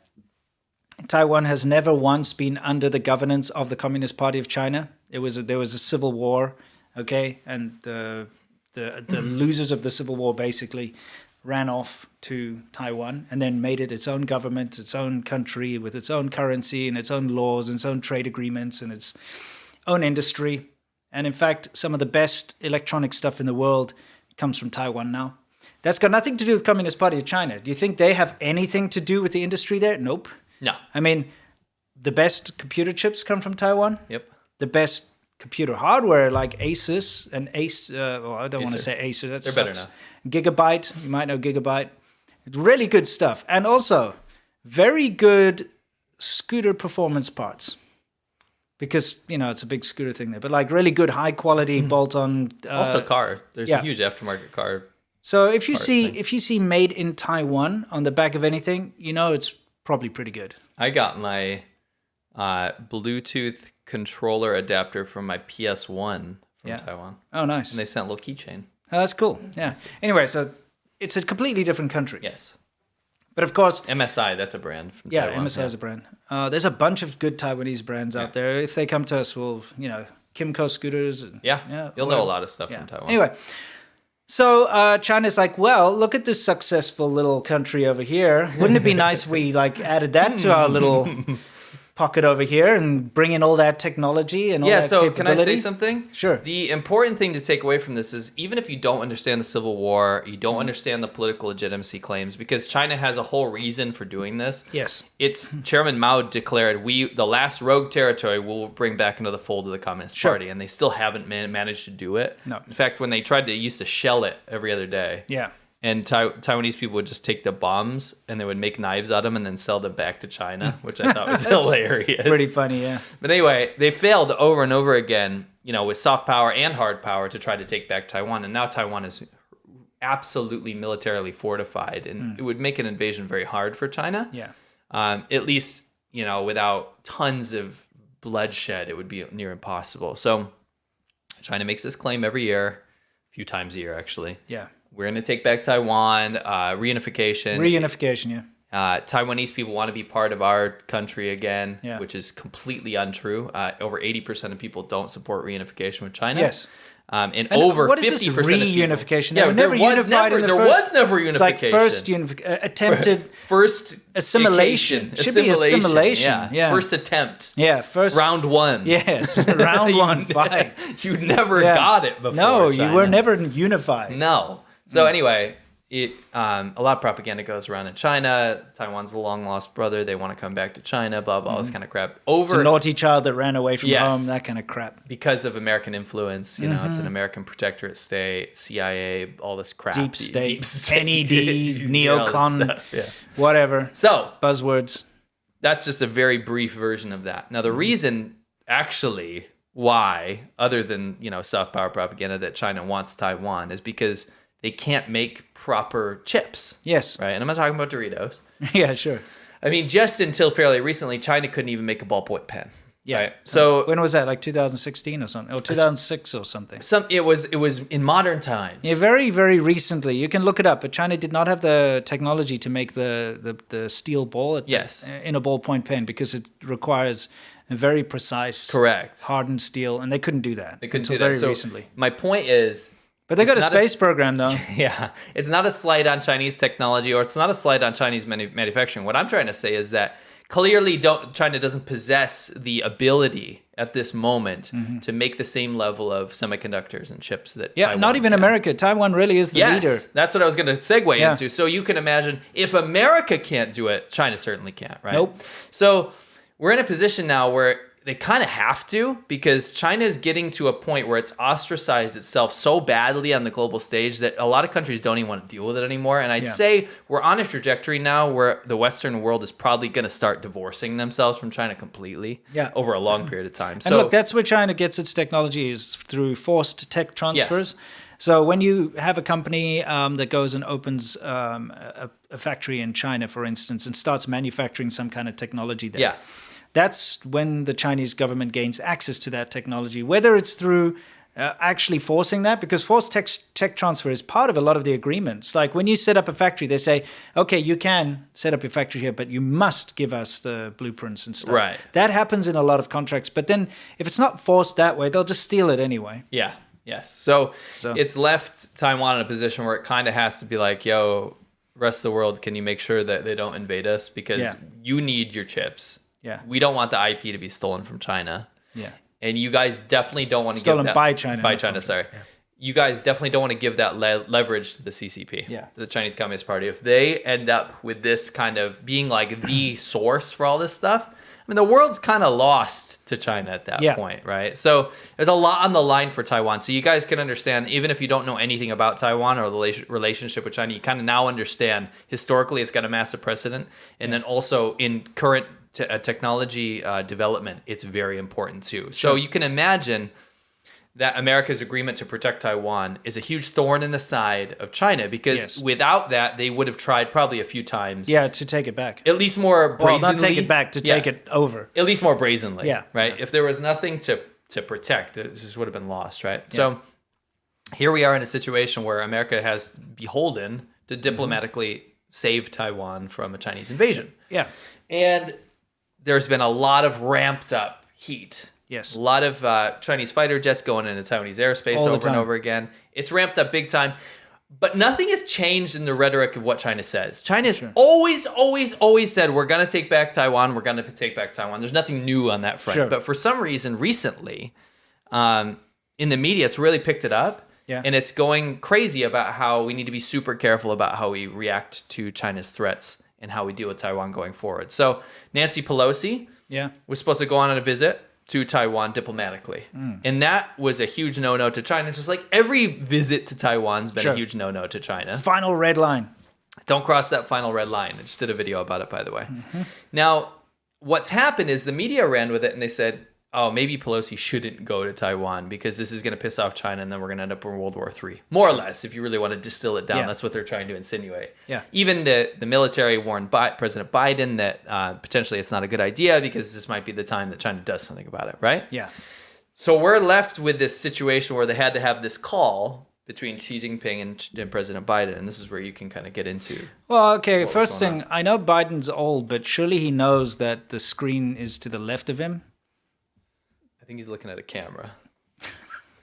Taiwan has never once been under the governance of the Communist Party of China. There was a civil war, okay, and the losers of the civil war basically ran off to Taiwan and then made it its own government, its own country with its own currency and its own laws and its own trade agreements and its own industry. And in fact, some of the best electronic stuff in the world comes from Taiwan now. That's got nothing to do with the Communist Party of China. Do you think they have anything to do with the industry there? Nope. No. I mean, the best computer chips come from Taiwan. Yep. The best computer hardware like Asus and well, I don't want to say Acer. They're better now. Gigabyte, you might know Gigabyte. Really good stuff. And also very good scooter performance parts. Because, it's a big scooter thing there. But like really good high quality bolt-on. Also car. There's a huge aftermarket car. So if you see made in Taiwan on the back of anything, it's probably pretty good. I got my Bluetooth controller adapter from my PS1 from Taiwan. Oh, nice. And they sent a little keychain. Oh, that's cool. Yeah. Anyway, so it's a completely different country. Yes. But of course... MSI, that's a brand from Taiwan. Yeah, MSI is a brand. There's a bunch of good Taiwanese brands out there. If they come to us, we'll, Kimco scooters. You'll know a lot of stuff from Taiwan. Anyway, so China's like, well, look at this successful little country over here. Wouldn't it be nice if we added that to our little pocket over here and bring in all that technology and all that capability? Can I say something? Sure. The important thing to take away from this is even if you don't understand the Civil War, you don't understand the political legitimacy claims, because China has a whole reason for doing this. Yes. It's Chairman Mao declared, the last rogue territory we'll bring back into the fold of the Communist Party, and they still haven't managed to do it. No. In fact, when they tried to, used to shell it every other day. Yeah. And Taiwanese people would just take the bombs and they would make knives out of them and then sell them back to China, which I thought was hilarious. Pretty funny, yeah. But anyway, they failed over and over again, with soft power and hard power to try to take back Taiwan. And now Taiwan is absolutely militarily fortified, and it would make an invasion very hard for China. Yeah. At least, without tons of bloodshed, it would be near impossible. So China makes this claim every year, a few times a year, actually. Yeah. We're going to take back Taiwan, reunification. Reunification, yeah. Taiwanese people want to be part of our country again, Yeah. which is completely untrue. Over 80% of people don't support reunification with China. Yes. And over 50% what is this of people... reunification? Yeah, They were never unified in the first... There was never reunification. It's like first attempted... First assimilation. It should be assimilation. Yeah. First attempt. Yeah, first... Round one. Yes, round one fight. You never got it before, No, China. you were never unified. No. So anyway, a lot of propaganda goes around in China. Taiwan's the long lost brother. They want to come back to China, blah, blah, all this kind of crap. It's a naughty child that ran away from Yes. home, that kind of crap. Because of American influence, it's an American protectorate state, CIA, all this crap. Deep state, NED, all this neocon, stuff, yeah. whatever. So Buzzwords. that's just a very brief version of that. Now, the reason actually why, other than, soft power propaganda, that China wants Taiwan is because they can't make proper chips. Yes. Right? And I'm not talking about Doritos. Yeah, sure. I mean, just until fairly recently, China couldn't even make a ballpoint pen. Yeah. Right? So when was that? Like 2016 or something? Or 2006 or something? it was in modern times. Yeah, very, very recently. You can look it up, but China did not have the technology to make the steel ball in a ballpoint pen because it requires a very precise, correct, hardened steel, and they couldn't do that. They couldn't until do that. very So recently. My point is, but they got a space program, though. Yeah, it's not a slight on Chinese technology, or it's not a slight on Chinese manufacturing. What I'm trying to say is that clearly China doesn't possess the ability at this moment to make the same level of semiconductors and chips that Taiwan not even can. America. Taiwan really is the leader. That's what I was going to segue into. So you can imagine if America can't do it, China certainly can't, right? Nope. So we're in a position now where they kind of have to, because China is getting to a point where it's ostracized itself so badly on the global stage that a lot of countries don't even want to deal with it anymore. And I'd say we're on a trajectory now where the Western world is probably going to start divorcing themselves from China completely over a long period of time. And look, that's where China gets its technology, is through forced tech transfers. Yes. So when you have a company that goes and opens a factory in China, for instance, and starts manufacturing some kind of technology there, that's when the Chinese government gains access to that technology, whether it's through actually forcing that, because forced tech transfer is part of a lot of the agreements. Like when you set up a factory, they say, okay, you can set up a factory here, but you must give us the blueprints and stuff. Right. That happens in a lot of contracts. But then if it's not forced that way, they'll just steal it anyway. Yeah. Yes. So it's left Taiwan in a position where it kind of has to be like, yo, rest of the world, can you make sure that they don't invade us? Because you need your chips. Yeah. We don't want the IP to be stolen from China. Yeah. And you guys definitely don't want to give that... Stolen by China. By China, sorry. Yeah. You guys definitely don't want to give that leverage to the CCP, to the Chinese Communist Party. If they end up with this kind of being like the source for all this stuff, mean, the world's kind of lost to China at that point, right? So there's a lot on the line for Taiwan. So you guys can understand, even if you don't know anything about Taiwan or the relationship with China, you kind of now understand historically it's got a massive precedent. And then also in current technology development, it's very important too. Sure. So you can imagine that America's agreement to protect Taiwan is a huge thorn in the side of China, because without that, they would have tried probably a few times. Yeah, to take it back. At least more brazenly. Well, not take it back, to take it over. At least more brazenly. Yeah. Right? Yeah. If there was nothing to protect, this just would have been lost, right? Yeah. So here we are in a situation where America has beholden to diplomatically save Taiwan from a Chinese invasion. Yeah. And there's been a lot of ramped up heat. Yes. A lot of Chinese fighter jets going into Taiwanese airspace over and over again. It's ramped up big time. But nothing has changed in the rhetoric of what China says. China's always said, we're going to take back Taiwan. We're going to take back Taiwan. There's nothing new on that front. Sure. But for some reason, recently, in the media, it's really picked it up. Yeah. And it's going crazy about how we need to be super careful about how we react to China's threats and how we deal with Taiwan going forward. So Nancy Pelosi was supposed to go on a visit to Taiwan diplomatically. And that was a huge no-no to China, just like every visit to Taiwan's been a huge no-no to China. Final red line. Don't cross that final red line. I just did a video about it, by the way. Now, what's happened is the media ran with it and they said, oh, maybe Pelosi shouldn't go to Taiwan because this is going to piss off China and then we're going to end up in World War III. More or less, if you really want to distill it down, that's what they're trying to insinuate. Yeah. Even the military warned President Biden that potentially it's not a good idea because this might be the time that China does something about it, right? Yeah. So we're left with this situation where they had to have this call between Xi Jinping and President Biden, and this is where you can kind of get into. Well, okay, first thing, I know Biden's old, but surely he knows that the screen is to the left of him. I think he's looking at a camera.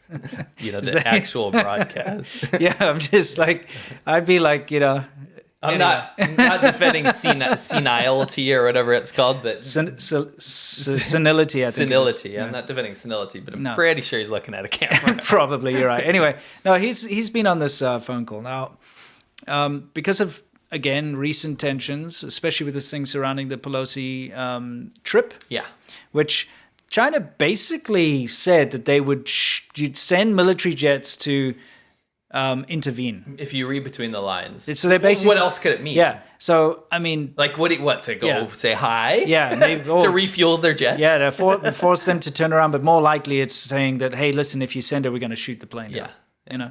The actual broadcast. Yeah, I'm just like, I'd be like, I'm not defending senility or whatever it's called, but senility. I think senility. I'm not defending senility, but I'm pretty sure he's looking at a camera. Probably, you're right. Anyway, no, he's been on this phone call now because of, again, recent tensions, especially with this thing surrounding the Pelosi trip. Yeah, which China basically said that they would send military jets to intervene. If you read between the lines. So they basically, what else could it mean? Yeah. So, I mean... Like, what to go say hi? Yeah. To refuel their jets? Yeah, they force them to turn around, but more likely it's saying that, hey, listen, if you send it, we're going to shoot the plane down. Yeah.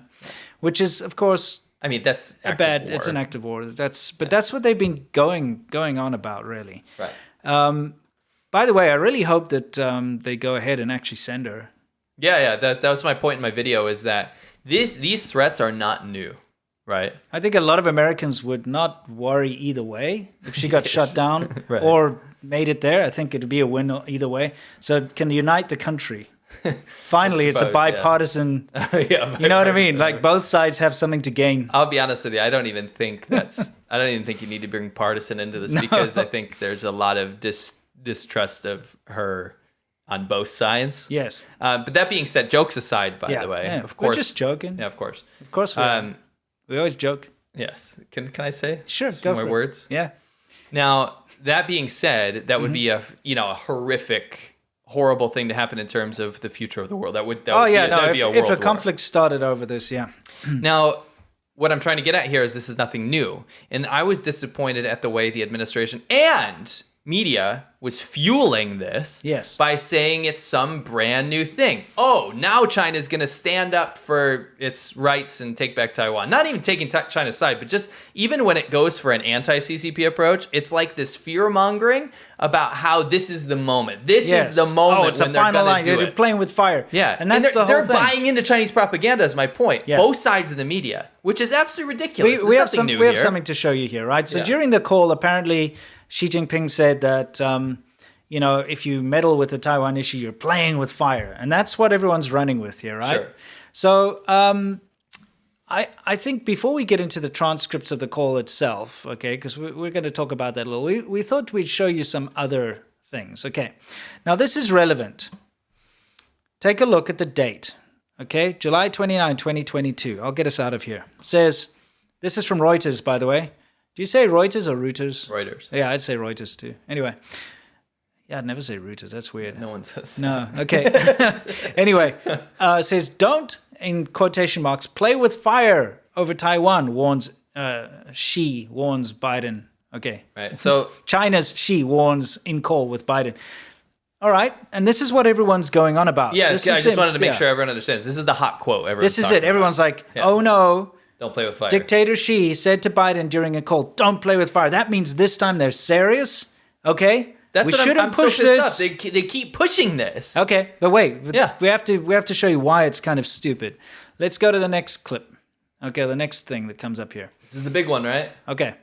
Which is, of course... I mean, that's it's an act of war. That's what they've been going on about, really. Right. By the way, I really hope that they go ahead and actually send her. Yeah. That was my point in my video, is that these threats are not new, right? I think a lot of Americans would not worry either way if she got shut down or made it there. I think it would be a win either way. So it can unite the country. Finally, it's a bipartisan. Bipartisan. You know what I mean? Like both sides have something to gain. I'll be honest with you. I don't even think you need to bring partisan into this because I think there's a lot of distrust of her on both sides. Yes. But that being said, jokes aside, by the way, of course. We're just joking. Yeah, of course. Of course we always joke. Yes. Can I say? Sure, some more words? Yeah. Now, that being said, that would be a horrific, horrible thing to happen in terms of the future of the world. That would be a world if a war. conflict started over this, Now, what I'm trying to get at here is this is nothing new. And I was disappointed at the way the administration and media was fueling this by saying it's some brand new thing. Oh, now China's going to stand up for its rights and take back Taiwan. Not even taking China's side, but just even when it goes for an anti-CCP approach, it's like this fear-mongering about how this is the moment. This is the moment it's when they're going to do it. They're playing with fire. Yeah. And that's the whole thing. They're buying into Chinese propaganda is my point. Yeah. Both sides of the media, which is absolutely ridiculous. We have something to show you here, right? So during the call, apparently Xi Jinping said that, if you meddle with the Taiwan issue, you're playing with fire. And that's what everyone's running with here, right? Sure. So I think before we get into the transcripts of the call itself, okay, because we're going to talk about that a little, we thought we'd show you some other things. Okay. Now, this is relevant. Take a look at the date, okay? July 29, 2022. I'll get us out of here. It says, this is from Reuters, by the way. Do you say Reuters or Reuters? Reuters. Yeah, I'd say Reuters too. Anyway, Yeah, I'd never say rooters. That's weird. No one says. No. Okay. Anyway, it says, don't, in quotation marks, play with fire over Taiwan, Xi warns Biden. Okay. Right. So China's Xi warns in call with Biden. All right. And this is what everyone's going on about. yeah, I This just is wanted to make yeah. sure everyone understands. This is the hot quote. This is it. Everyone's Everyone's like, Yeah. oh no. don't play with fire. Dictator Xi said to Biden during a call, don't play with fire. That means this time they're serious. Okay. That's we what shouldn't I'm so push pissed this. off. They keep pushing this. Okay, but wait. Yeah. We have to show you why it's kind of stupid. Let's go to the next clip. Okay, the next thing that comes up here. This is the big one, right? Okay.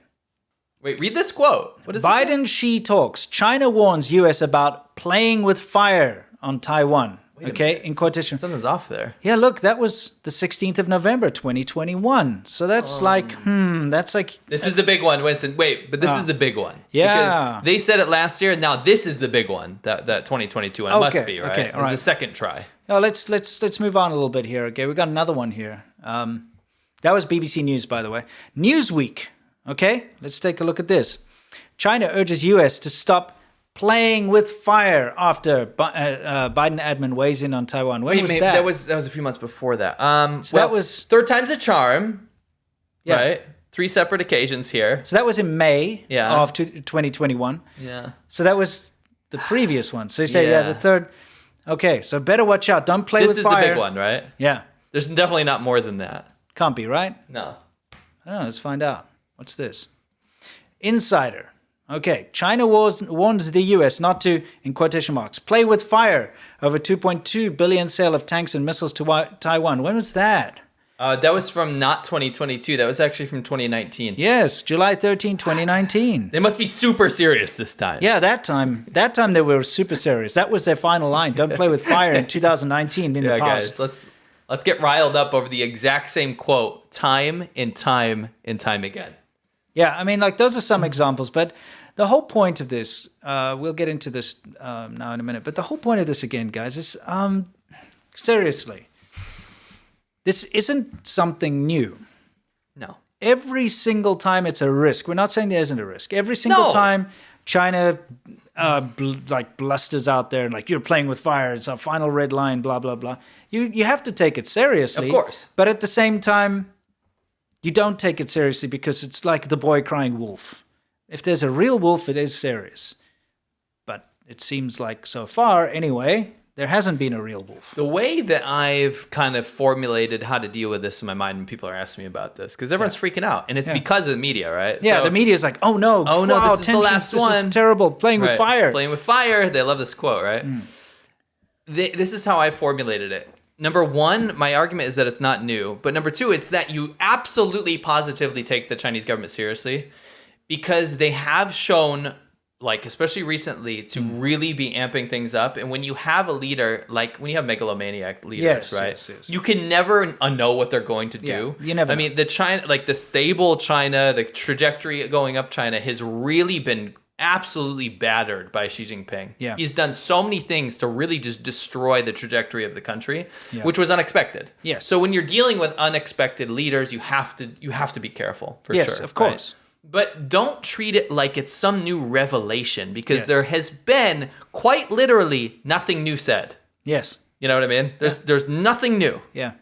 Wait, read this quote. What is Biden Xi talks. China warns US about playing with fire on Taiwan. Okay, in quotation. Something's off there. Yeah, look, that was the 16th of November, 2021. So that's that's like This is the big one, Winston. Wait, but this is the big one. Yeah. Because they said it last year, and now this is the big one. That 2022 one must Okay, be, right? okay, It's all right. the second try. Oh, let's move on a little bit here. Okay, we got another one here. That was BBC News, by the way. Newsweek. Okay, let's take a look at this. China urges U.S. to stop playing with fire after Biden admin weighs in on Taiwan. When was Maybe that? that was a few months before that. So that was- third time's a charm, Yeah. right? 3 separate occasions here. So that was in May Yeah. of 2021. Yeah. So that was the previous one. So you say, yeah, Yeah. the third. Okay, so better watch out. Don't play This with is fire. the big one, right? Yeah, There's definitely not more than that. can't be, right? No. I don't know, let's find out. What's this? Insider. Okay, China warns the US not to, in quotation marks, play with fire over 2.2 billion sale of tanks and missiles to Taiwan. When was that? That was from not 2022. That was actually from 2019. Yes, July 13, 2019. They must be super serious this time. Yeah, that time they were super serious. That was their final line. Don't play with fire in 2019 in the past. Guys, let's get riled up over the exact same quote time and time and time again. Yeah, I mean, like, those are some examples, but the whole point of this, we'll get into this now in a minute, but the whole point of this again, guys, is seriously, this isn't something new. No. Every single time it's a risk. We're not saying there isn't a risk. Every single No. time China blusters out there and like, you're playing with fire, it's a final red line, blah, blah, blah. You have to take it seriously. Of course. But at the same time, you don't take it seriously because it's like the boy crying wolf. If there's a real wolf, it is serious. But it seems like so far, anyway, there hasn't been a real wolf. The way that I've kind of formulated how to deal with this in my mind when people are asking me about this, because everyone's freaking out, and it's because of the media, right? Yeah, So- the media's like, oh no, Oh, no, wow, this is the tensions, last this one. is terrible, playing with Right. fire. Playing with fire. They love this quote, right? This is how I formulated it. Number one, my argument is that it's not new. But number two, it's that you absolutely positively take the Chinese government seriously because they have shown, like, especially recently, to really be amping things up. And when you have a leader, like when you have megalomaniac leaders, Yes, right? yes. You can never know what they're going to do. Yeah, you never I know. mean, the China, like the stable China, the trajectory going up China has really been absolutely battered by Xi Jinping. Yeah. He's done so many things to really just destroy the trajectory of the country, Yeah. which was unexpected. Yes. So when you're dealing with unexpected leaders, you have to be careful for Yes, sure. of course. Right? But don't treat it like it's some new revelation because Yes. there has been quite literally nothing new said. Yes, You know what I mean? There's nothing new. yeah.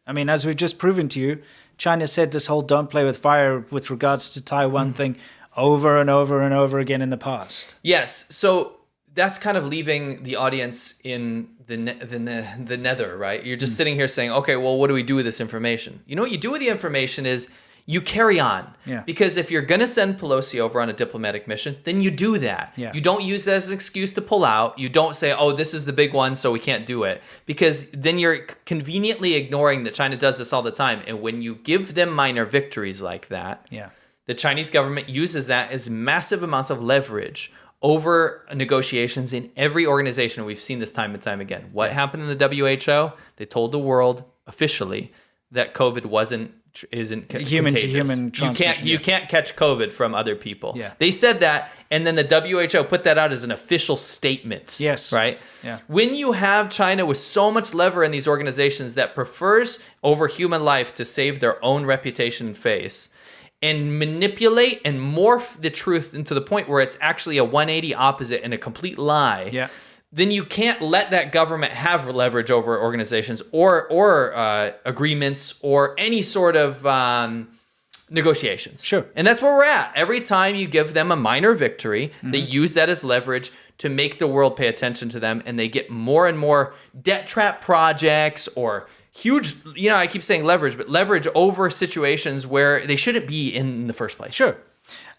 I mean, as we've just proven to you, China said this whole don't play with fire with regards to Taiwan thing over and over and over again in the past. Yes. So that's kind of leaving the audience in the nether, right? You're just sitting here saying, okay, well, what do we do with this information? You know what you do with the information is you carry on. Yeah. Because if you're going to send Pelosi over on a diplomatic mission, then you do that. Yeah. You don't use that as an excuse to pull out. You don't say, oh, this is the big one, so we can't do it. Because then you're conveniently ignoring that China does this all the time. And when you give them minor victories like that, Yeah. the Chinese government uses that as massive amounts of leverage over negotiations in every organization. We've seen this time and time again. What happened in the WHO? They told the world officially that COVID isn't Human to contagious. human transmission, You can't catch COVID from other people. Yeah. They said that, and then the WHO put that out as an official statement. Yes. Right? Yeah. When you have China with so much lever in these organizations that prefers over human life to save their own reputation and face, and manipulate and morph the truth into the point where it's actually a 180 opposite and a complete lie, then you can't let that government have leverage over organizations or agreements or any sort of negotiations. Sure. And that's where we're at. Every time you give them a minor victory, they use that as leverage to make the world pay attention to them, and they get more and more debt trap projects or huge, I keep saying leverage, but leverage over situations where they shouldn't be in the first place. Sure.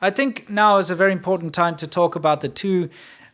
I think now is a very important time to talk about the two.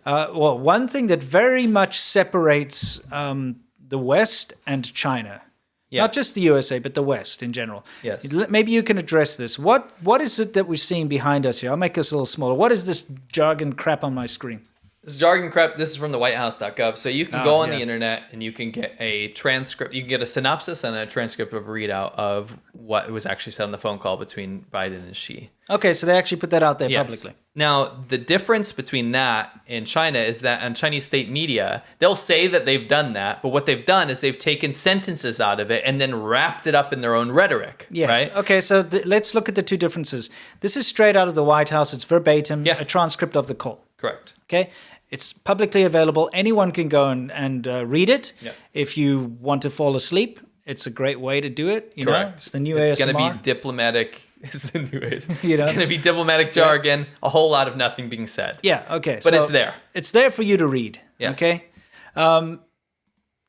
One thing that very much separates the West and China. Yeah. Not just the USA, but the West in general. Yes. Maybe you can address this. What is it that we're seeing behind us here? I'll make this a little smaller. What is this jargon crap on my screen? This jargon crap, this is from the whitehouse.gov. So you can go on the internet and you can get a transcript. You can get a synopsis and a transcript of a readout of what was actually said on the phone call between Biden and Xi. Okay, so they actually put that out there publicly. Now, the difference between that and China is that on Chinese state media, they'll say that they've done that, but what they've done is they've taken sentences out of it and then wrapped it up in their own rhetoric. Yes. Right? Okay, so let's look at the two differences. This is straight out of the White House. It's verbatim, a transcript of the call. Correct. Okay? It's publicly available. Anyone can go and read it. Yep. If you want to fall asleep, it's a great way to do it. You know, it's the new ASMR. It's going to be diplomatic. It's the new ASMR. You know? It's going to be diplomatic jargon, a whole lot of nothing being said. Yeah, okay. But it's there. It's there for you to read. Yes. Okay?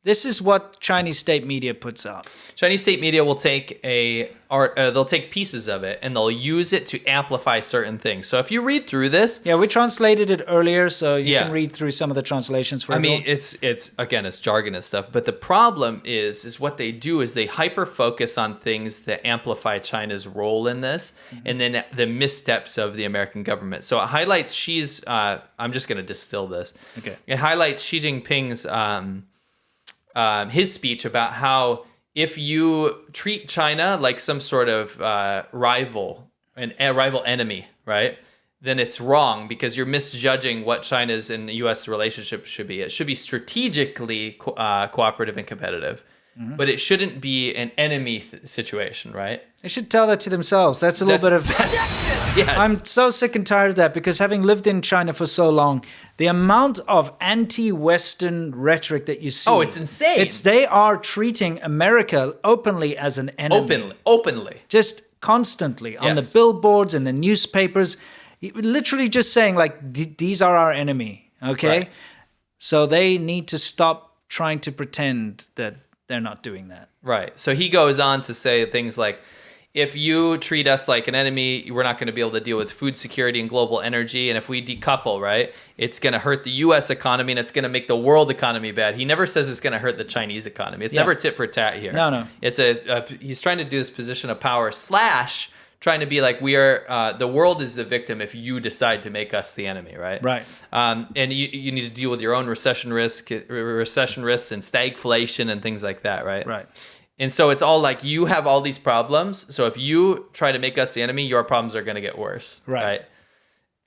This is what Chinese state media puts out. Chinese state media will take they'll take pieces of it and they'll use it to amplify certain things. So if you read through this, we translated it earlier, so you can read through some of the translations for everyone. I mean, it's jargon and stuff, but the problem is what they do is they hyper focus on things that amplify China's role in this, and then the missteps of the American government. So it highlights Xi's. I'm just going to distill this. Okay. It highlights Xi Jinping's. His speech about how if you treat China like some sort of rival, a rival enemy, right, then it's wrong because you're misjudging what China's and the U.S. relationship should be. It should be strategically cooperative and competitive, but it shouldn't be an enemy situation, right? They should tell that to themselves. That's a little bit of... Yes. I'm so sick and tired of that because having lived in China for so long, the amount of anti-Western rhetoric that you see... Oh, it's insane. They are treating America openly as an enemy. Openly. Just constantly on the billboards and the newspapers, literally just saying like, these are our enemy, okay? Right. So they need to stop trying to pretend that they're not doing that. Right. So he goes on to say things like, if you treat us like an enemy, we're not going to be able to deal with food security and global energy. And if we decouple, right, it's going to hurt the U.S. economy and it's going to make the world economy bad. He never says it's going to hurt the Chinese economy. It's never tit for tat here. No. It's he's trying to do this position of power / trying to be like, we are the world is the victim if you decide to make us the enemy, right? Right. And you need to deal with your own recession risks and stagflation and things like that, right? Right. And so it's all like, you have all these problems. So if you try to make us the enemy, your problems are going to get worse. Right.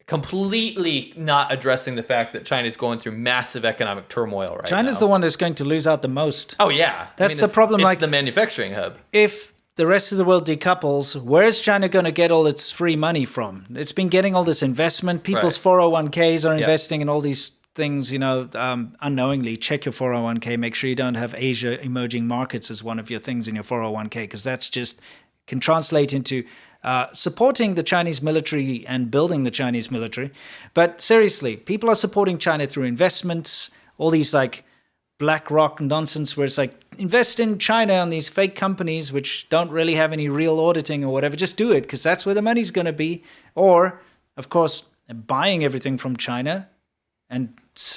Completely not addressing the fact that China is going through massive economic turmoil right now. China's the one that's going to lose out the most. Oh, yeah. That's the problem. It's the manufacturing hub. If the rest of the world decouples, where's China going to get all its free money from? It's been getting all this investment. People's 401ks are investing in all these things, unknowingly. Check your 401k. Make sure you don't have Asia emerging markets as one of your things in your 401k, because that's just can translate into supporting the Chinese military and building the Chinese military. But seriously, people are supporting China through investments, all these like BlackRock nonsense where it's like, invest in China on these fake companies which don't really have any real auditing or whatever. Just do it because that's where the money's going to be. Or, of course, buying everything from China and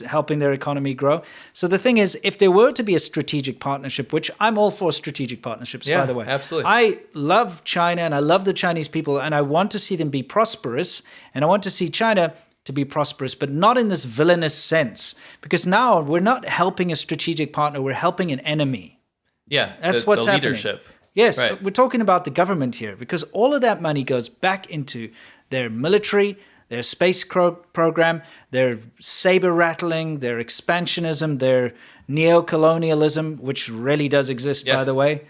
helping their economy grow. So the thing is, if there were to be a strategic partnership, which I'm all for strategic partnerships, by the way. Absolutely. I love China and I love the Chinese people and I want to see them be prosperous and I want to see China to be prosperous, but not in this villainous sense. Because now we're not helping a strategic partner, we're helping an enemy. Yeah, that's what's the happening. Leadership. Yes, right. We're talking about the government here because all of that money goes back into their military, their space program, their saber rattling, their expansionism, their neo-colonialism, which really does exist, by the way.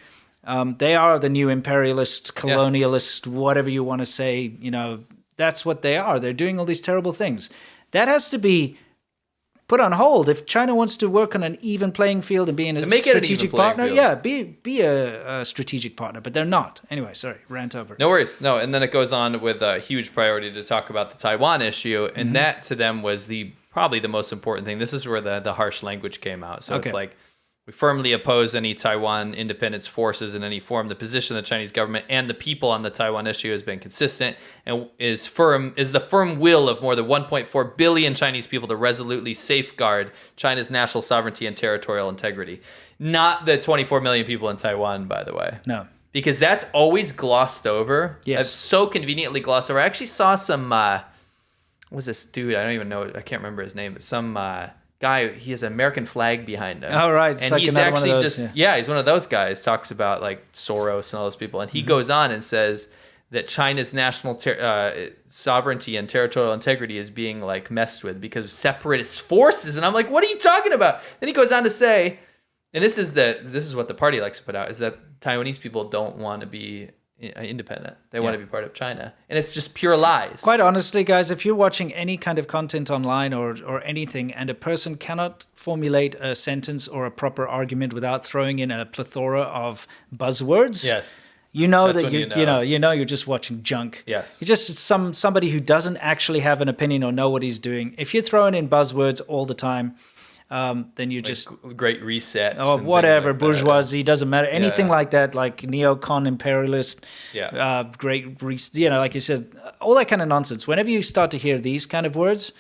They are the new imperialist, colonialist, whatever you want to say. That's what they are. They're doing all these terrible things. That has to be put on hold if China wants to work on an even playing field and be a strategic partner. Yeah, be a strategic partner, but they're not. Anyway, sorry, rant over. No worries. No, and then it goes on with a huge priority to talk about the Taiwan issue, and that to them was probably the most important thing. This is where the harsh language came out. So it's like, we firmly oppose any Taiwan independence forces in any form. The position of the Chinese government and the people on the Taiwan issue has been consistent and is the firm will of more than 1.4 billion Chinese people to resolutely safeguard China's national sovereignty and territorial integrity. Not the 24 million people in Taiwan, by the way. No. Because that's always glossed over. Yes. It's so conveniently glossed over. I actually saw some, what was this dude? I don't even know. I can't remember his name. But some guy, he has an American flag behind him. Oh, right. It's and like he's actually one of those, he's one of those guys, talks about like Soros and all those people. And he goes on and says that China's national sovereignty and territorial integrity is being like messed with because of separatist forces. And I'm like, what are you talking about? Then he goes on to say, and this is what the party likes to put out, is that Taiwanese people don't want to be independent. They want to be part of China. And it's just pure lies. Quite honestly, guys, if you're watching any kind of content online or anything, and a person cannot formulate a sentence or a proper argument without throwing in a plethora of buzzwords, yes, you know that's that when you're just watching junk. Yes. You're just somebody who doesn't actually have an opinion or know what he's doing. If you're throwing in buzzwords all the time, then you just great reset or whatever, bourgeoisie, doesn't matter, anything like that, like neocon imperialist, like you said, all that kind of nonsense. Whenever you start to hear these kind of words,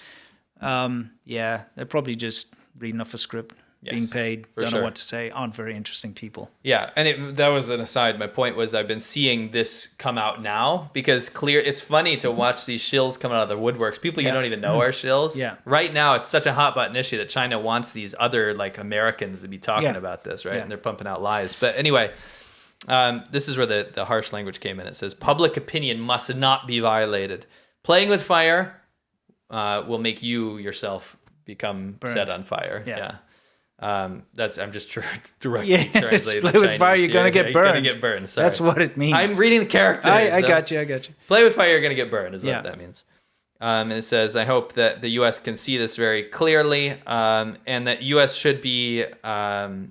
they're probably just reading off a script, being paid, don't know what to say, aren't very interesting people. Yeah, and that was an aside. My point was I've been seeing this come out now because it's funny to watch these shills come out of the woodworks. People you don't even know are shills. Yeah. Right now, it's such a hot button issue that China wants these other like Americans to be talking about this, right? Yeah. And they're pumping out lies. But anyway, this is where the harsh language came in. It says public opinion must not be violated. Playing with fire will make you yourself become set on fire. Yeah. I'm just directly translating. Play with fire, you're gonna get burned. You're gonna get burned. Sorry. That's what it means. I'm reading the characters. I got you. Play with fire, you're gonna get burned. Is what that means. And it says, I hope that the U.S. can see this very clearly, and that U.S. should be abide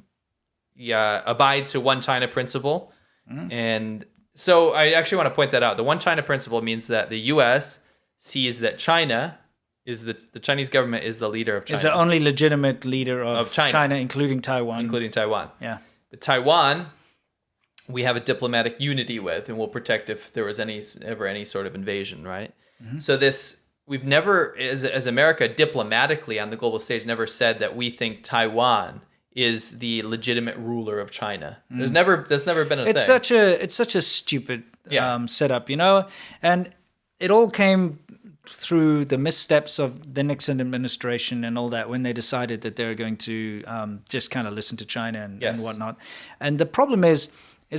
to one China principle. And so I actually want to point that out. The one China principle means that the U.S. sees that China is the Chinese government is the leader of China. Is the only legitimate leader of China, including Taiwan. Yeah. But Taiwan, we have a diplomatic unity with, and we'll protect if there was ever any sort of invasion, right? So we've never, as America, diplomatically on the global stage, never said that we think Taiwan is the legitimate ruler of China. That's never been a thing. It's such a stupid setup, and it all came through the missteps of the Nixon administration and all that when they decided that they were going to just kind of listen to China and whatnot. And the problem is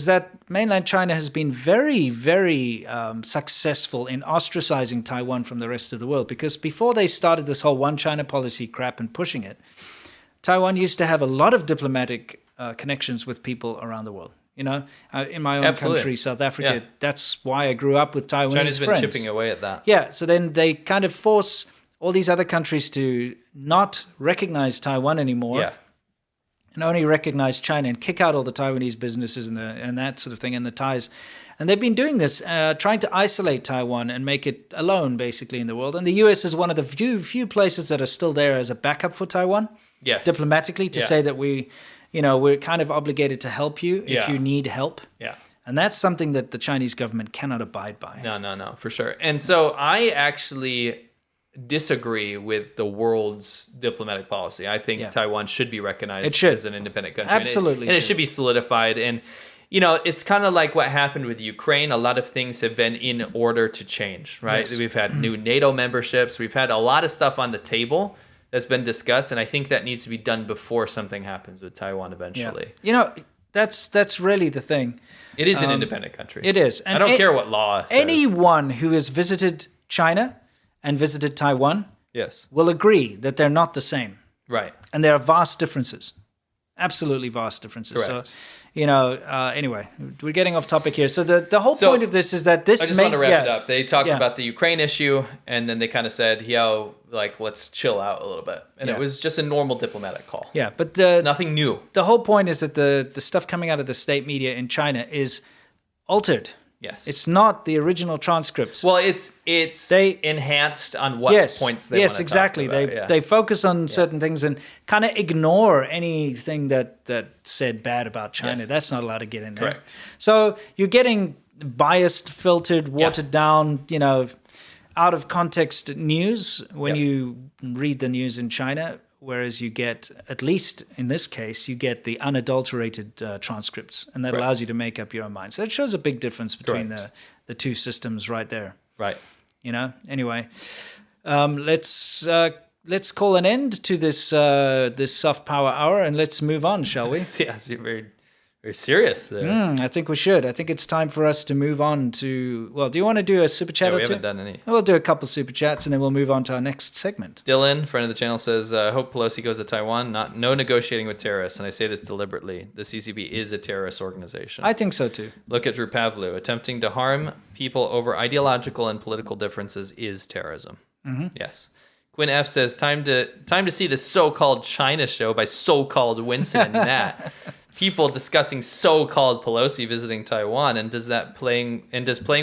that mainland China has been very, very successful in ostracizing Taiwan from the rest of the world, because before they started this whole one China policy crap and pushing it, Taiwan used to have a lot of diplomatic connections with people around the world. In my own country, South Africa, that's why I grew up with Taiwanese China's been friends. chipping away at that. Yeah, so then they kind of force all these other countries to not recognize Taiwan anymore, and only recognize China and kick out all the Taiwanese businesses and that sort of thing and the ties. And they've been doing this, trying to isolate Taiwan and make it alone, basically, in the world. And the U.S. is one of the few places that are still there as a backup for Taiwan, diplomatically, to say that we're kind of obligated to help you if you need help. Yeah. And that's something that the Chinese government cannot abide by. No, for sure. And so I actually disagree with the world's diplomatic policy. I think Taiwan should be recognized as an independent country. Absolutely. And it should be solidified. And, it's kind of like what happened with Ukraine. A lot of things have been in order to change, right? Yes. We've had new NATO memberships. We've had a lot of stuff on the table that's been discussed, and I think that needs to be done before something happens with Taiwan eventually. Yeah. That's really the thing. It is an independent country. It is. And I don't care what law says. Anyone who has visited China and visited Taiwan will agree that they're not the same. Right. And there are vast differences. absolutely vast differences. Correct. So, anyway, we're getting off topic here. So the whole point of this is that this. I just want to wrap it up. They talked about the Ukraine issue, and then they kind of said, let's chill out a little bit. And it was just a normal diplomatic call. Yeah, but nothing new. The whole point is that the stuff coming out of the state media in China is altered. Yes. It's not the original transcripts. Well, it's enhanced on what points they want to exactly. talk about. They focus on certain things and kind of ignore anything that said bad about China. Yes. That's not allowed to get in there. Correct. So you're getting biased, filtered, watered down, out of context news when you read the news in China, whereas you get, at least in this case, you get the unadulterated transcripts, and that allows you to make up your own mind. So it shows a big difference between the two systems right there. Right. Anyway, let's call an end to this soft power hour, and let's move on, shall we? Yes, you're very, very serious there. I think we should. I think it's time for us to move on to. Well, do you want to do a super chat or we two? haven't done any. We'll do a couple super chats, and then we'll move on to our next segment. Dylan, friend of the channel, says, hope Pelosi goes to Taiwan. No negotiating with terrorists. And I say this deliberately. The CCP is a terrorist organization. I think so, too. Look at Drew Pavlu. Attempting to harm people over ideological and political differences is terrorism. Mm-hmm. Yes. Quinn F says, time to see the so-called China show by so-called Winston and Nat. People discussing so-called Pelosi visiting Taiwan, and does playing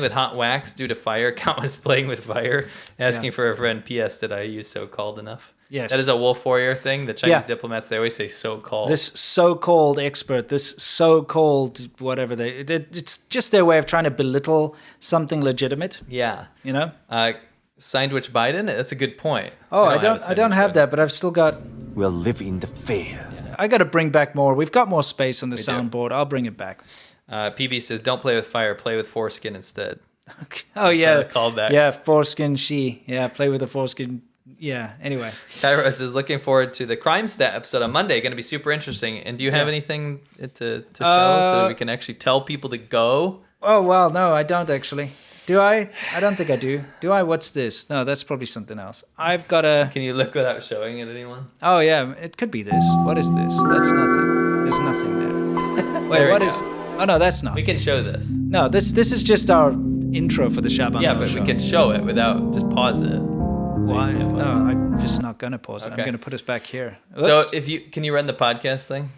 with hot wax due to fire count as playing with fire? Asking for a friend. P.S. Did I use so-called enough? Yes. That is a Wolf Warrior thing. The Chinese diplomats, they always say so-called. This so-called expert, this so-called whatever it's just their way of trying to belittle something legitimate. Yeah. Sandwich Biden? That's a good point. Oh, I don't have that, but I've still got. We'll live in the fear. I got to bring back more. We've got more space on the soundboard. I'll bring it back. PB says, don't play with fire, play with foreskin instead. Okay. Oh, yeah. Callback. Yeah, foreskin she. Yeah, play with the foreskin. Yeah, anyway. Tyra says, looking forward to the Crime Stat episode on Monday. Going to be super interesting. And do you have anything to show so we can actually tell people to go? Oh, well, no, I don't actually. Do I? I don't think I do. Do I? What's this? No, that's probably something else. I've got a... Can you look without showing it anyone? Oh, yeah. It could be this. What is this? That's nothing. There's nothing there. Wait, what is... Oh, no, that's not. We can show this. No, this is just our intro for the Shaban Yeah, but show. we can show it without... Just pause it. Why? No, I'm just not going to pause it. Okay. I'm going to put us back here. So Oops. Can you run the podcast thing?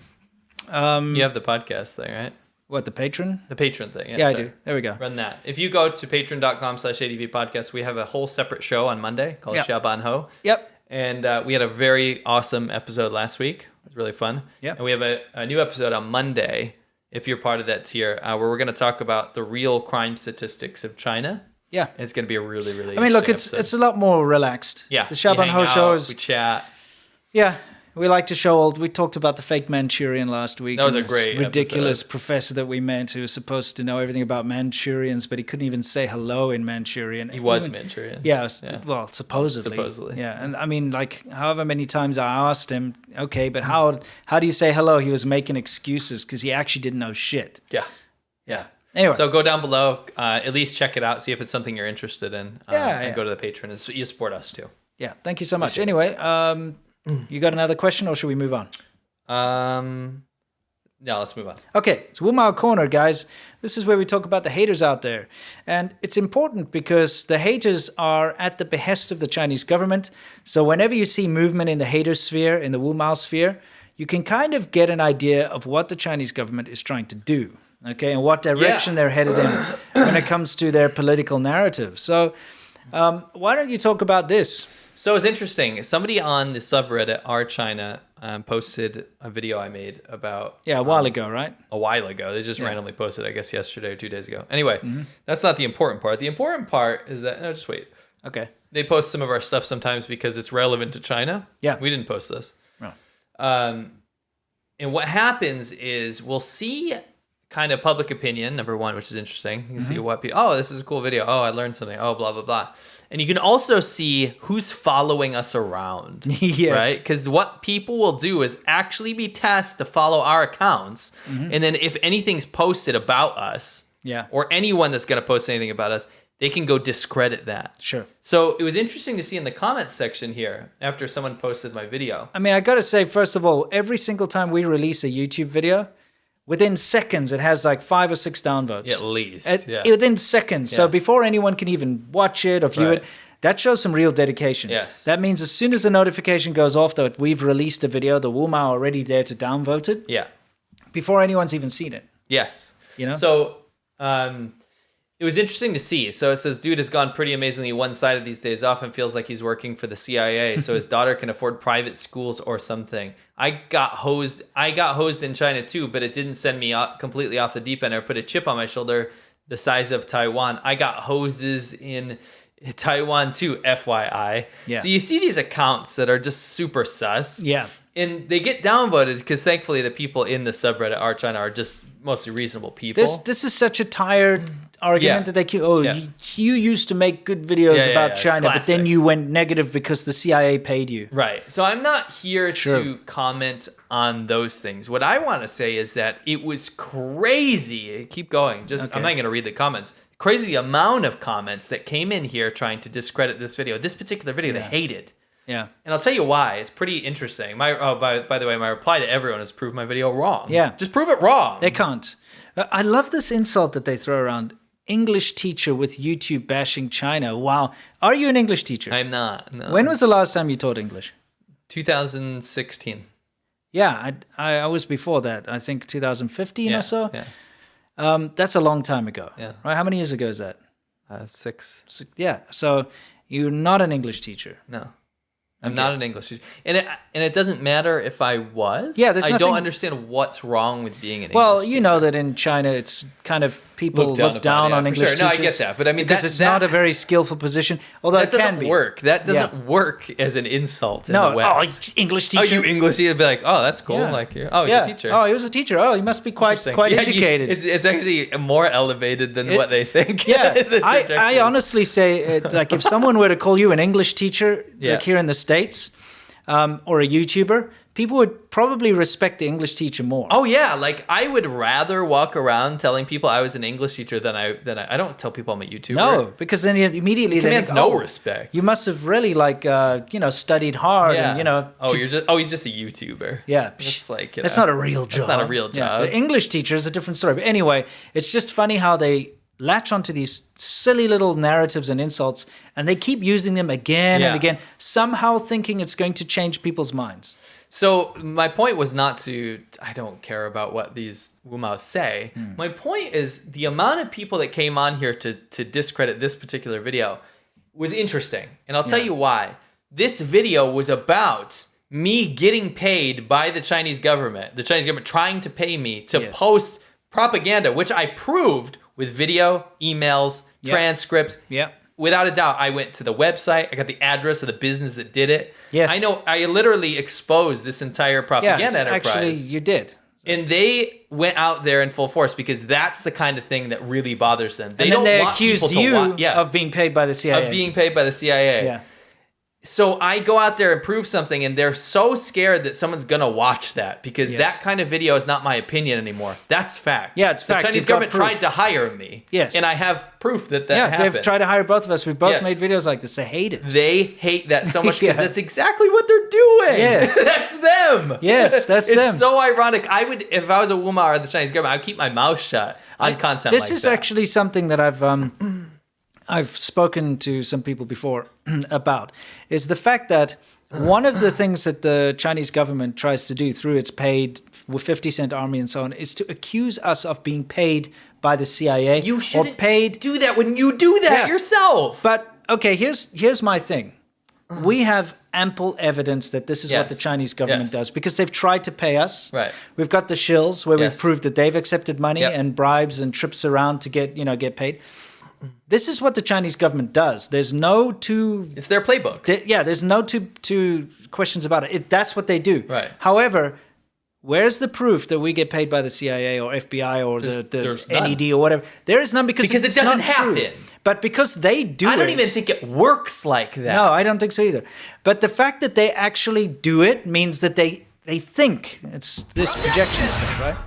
You have the podcast thing, right? What, the patron? The patron thing. Yeah, I do. There we go. Run that. If you go to patreon.com/ADVpodcast, we have a whole separate show on Monday called Shaban Ho. Yep. And we had a very awesome episode last week. It was really fun. Yep. And we have a new episode on Monday, if you're part of that tier, where we're going to talk about the real crime statistics of China. Yeah. And it's going to be a really, really I mean, look, interesting it's a lot more relaxed. Yeah. The Shaban Ho show is... We chat. Yeah. We like to show we talked about the fake Manchurian last week. That was a great ridiculous episode. professor that we met who was supposed to know everything about Manchurians, but he couldn't even say hello in Manchurian. He was Manchurian. Yeah, well, supposedly. Supposedly. Yeah, and I mean, like, however many times I asked him, okay, but how do you say hello? He was making excuses because he actually didn't know shit. Yeah. Anyway. So go down below, at least check it out, see if it's something you're interested in, and go to the Patreon. You support us too. Yeah, thank you so much. Anyway, you got another question, or should we move on? No, let's move on. Okay, so Wumao Corner, guys. This is where we talk about the haters out there. And it's important because the haters are at the behest of the Chinese government. So whenever you see movement in the hater sphere, in the Wumao sphere, you can kind of get an idea of what the Chinese government is trying to do, okay, and what direction they're headed in when it comes to their political narrative. So why don't you talk about this? So it's interesting. Somebody on the subreddit rChina posted a video I made about... Yeah, a while ago, right? A while ago. They just randomly posted, I guess, yesterday or 2 days ago. Anyway, that's not the important part. The important part is that... No, just wait. Okay. They post some of our stuff sometimes because it's relevant to China. Yeah. We didn't post this. No. And what happens is we'll see kind of public opinion, number one, which is interesting. You can see what people... Oh, this is a cool video. Oh, I learned something. Oh, blah, blah, blah. And you can also see who's following us around, yes. right? Because what people will do is actually be tasked to follow our accounts. And then if anything's posted about us, or anyone that's going to post anything about us, they can go discredit that. Sure. So it was interesting to see in the comments section here after someone posted my video. I mean, I got to say, first of all, every single time we release a YouTube video, within seconds, it has like 5 or 6 downvotes. At least. Within seconds. So before anyone can even watch it or view it, that shows some real dedication. Yes. That means as soon as the notification goes off that we've released a video, the Wuma are already there to downvote it. Yeah. Before anyone's even seen it. Yes. You know? So it was interesting to see. So it says, dude has gone pretty amazingly one-sided these days. Often feels like he's working for the CIA, so his daughter can afford private schools or something. I got hosed in China too, but it didn't send me completely off the deep end. I put a chip on my shoulder the size of Taiwan. I got hoses in Taiwan too, FYI. Yeah. So you see these accounts that are just super sus. Yeah. And they get downvoted because thankfully the people in the subreddit China are just mostly reasonable people. This is such a tired argument that they keep, you used to make good videos about China, but then you went negative because the CIA paid you. Right. So I'm not here to comment on those things. What I want to say is that it was crazy. Keep going. I'm not going to read the comments. Crazy amount of comments that came in here trying to discredit this video. This particular video they hated. Yeah. And I'll tell you why. It's pretty interesting. By the way, my reply to everyone is prove my video wrong. Yeah. Just prove it wrong. They can't. I love this insult that they throw around. English teacher with YouTube bashing China. Wow. Are you an English teacher? I'm not. No. When was the last time you taught English? 2016. Yeah, I was before that. I think 2015 or so. Yeah. That's a long time ago. Yeah. Right? How many years ago is that? 6. Yeah. So you're not an English teacher. No. I'm not an English teacher. And it doesn't matter if I was. Yeah, I don't understand what's wrong with being an English Well, teacher. you know that in China, it's kind of people look down on English teachers. No, I get that. But I mean, because it's not a very skillful position, although it can be. Work. That doesn't work as an insult in the West. English teacher. Oh, you English teacher? Be like, oh, that's cool. Yeah. Like, he's a teacher. Oh, he was a teacher. Oh, he must be quite educated. It's actually more elevated than what they think. Yeah, I honestly say, like, if someone were to call you an English teacher, like here in the States, or a YouTuber, people would probably respect the English teacher more. Oh yeah, like I would rather walk around telling people I was an English teacher than I don't tell people I'm a YouTuber. No, because then immediately they commands think, no respect. You must have really studied hard and he's just a YouTuber. Yeah, it's like that's not a real job. That's not a real job. The English teacher is a different story. But anyway, it's just funny how they latch onto these silly little narratives and insults, and they keep using them again and again, somehow thinking it's going to change people's minds. So my point was not I don't care about what these Wumaos say. My point is the amount of people that came on here to discredit this particular video was interesting. And I'll tell you why. This video was about me getting paid by the Chinese government trying to pay me to post propaganda, which I proved with video, emails, transcripts. Yeah. Without a doubt, I went to the website. I got the address of the business that did it. Yes. I know. I literally exposed this entire propaganda enterprise. Actually, you did. And they went out there in full force because that's the kind of thing that really bothers them. They don't want accused people to of being paid by the CIA. Of being paid by the CIA. Yeah. So I go out there and prove something, and they're so scared that someone's going to watch that because that kind of video is not my opinion anymore. That's fact. Yeah, it's fact. The Chinese government tried to hire me. Yes. And I have proof that happened. They've tried to hire both of us. We've both made videos like this. They hate it. They hate that so much because that's exactly what they're doing. Yes. That's them. Yes, that's them. It's so ironic. If I was a Wuma or the Chinese government, I would keep my mouth shut on content like that. This is actually something that I've spoken to some people before about, is the fact that one of the things that the Chinese government tries to do through its paid with 50-cent army and so on is to accuse us of being paid by the CIA. You shouldn't do that when you do that yourself. But okay, here's my thing. We have ample evidence that this is what the Chinese government does because they've tried to pay us. Right. We've got the shills where we've proved that they've accepted money and bribes and trips around to get paid. This is what the Chinese government does. There's no two... It's their playbook. There's no two questions about it. That's what they do. Right. However, where's the proof that we get paid by the CIA or FBI or the NED or whatever? There is none because it doesn't happen. True. But because they do it... I don't even think it works like that. No, I don't think so either. But the fact that they actually do it means that they think. It's this projection stuff, right?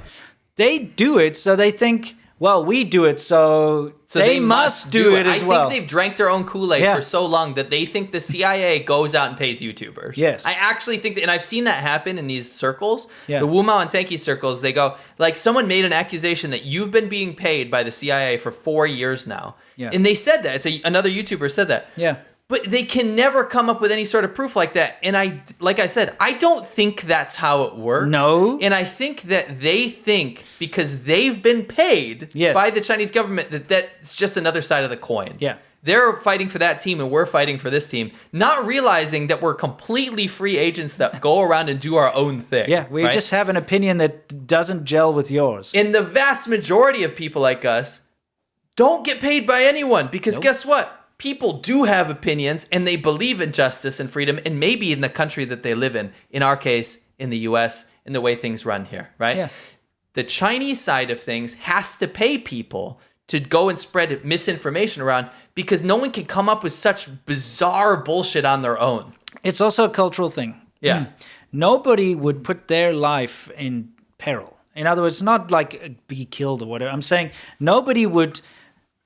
They do it so they think... well, we do it, so they must do it as well. I think they've drank their own Kool-Aid Yeah. for so long that they think the CIA goes out and pays YouTubers. Yes. I actually think that, and I've seen that happen in these circles, Yeah. the Wu Mao and Tenki circles, they go, like someone made an accusation that you've been being paid by the CIA for 4 years now. Yeah. And they said that. Another YouTuber said that. Yeah. But they can never come up with any sort of proof like that. And like I said, I don't think that's how it works. No. And I think that they think because they've been paid Yes. by the Chinese government that that's just another side of the coin. Yeah. They're fighting for that team and we're fighting for this team, not realizing that we're completely free agents that go around and do our own thing. Yeah, we right? just have an opinion that doesn't gel with yours. And the vast majority of people like us don't get paid by anyone because guess what? People do have opinions and they believe in justice and freedom and maybe in the country that they live in our case, in the US, in the way things run here, right? Yeah. The Chinese side of things has to pay people to go and spread misinformation around because no one can come up with such bizarre bullshit on their own. It's also a cultural thing. Yeah. Nobody would put their life in peril. In other words, not like be killed or whatever. I'm saying nobody would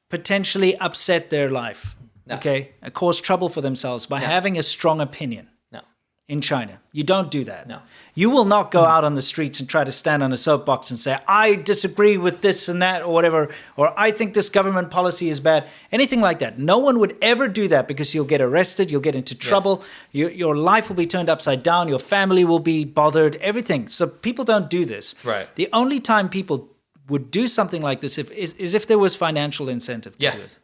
potentially upset their life, okay, cause trouble for themselves by having a strong opinion. No. In China, you don't do that. No. You will not go out on the streets and try to stand on a soapbox and say, I disagree with this and that or whatever, or I think this government policy is bad. Anything like that. No one would ever do that because you'll get arrested, you'll get into trouble, your life will be turned upside down, your family will be bothered, everything. So people don't do this. Right. The only time people would do something like this is if there was financial incentive to do it.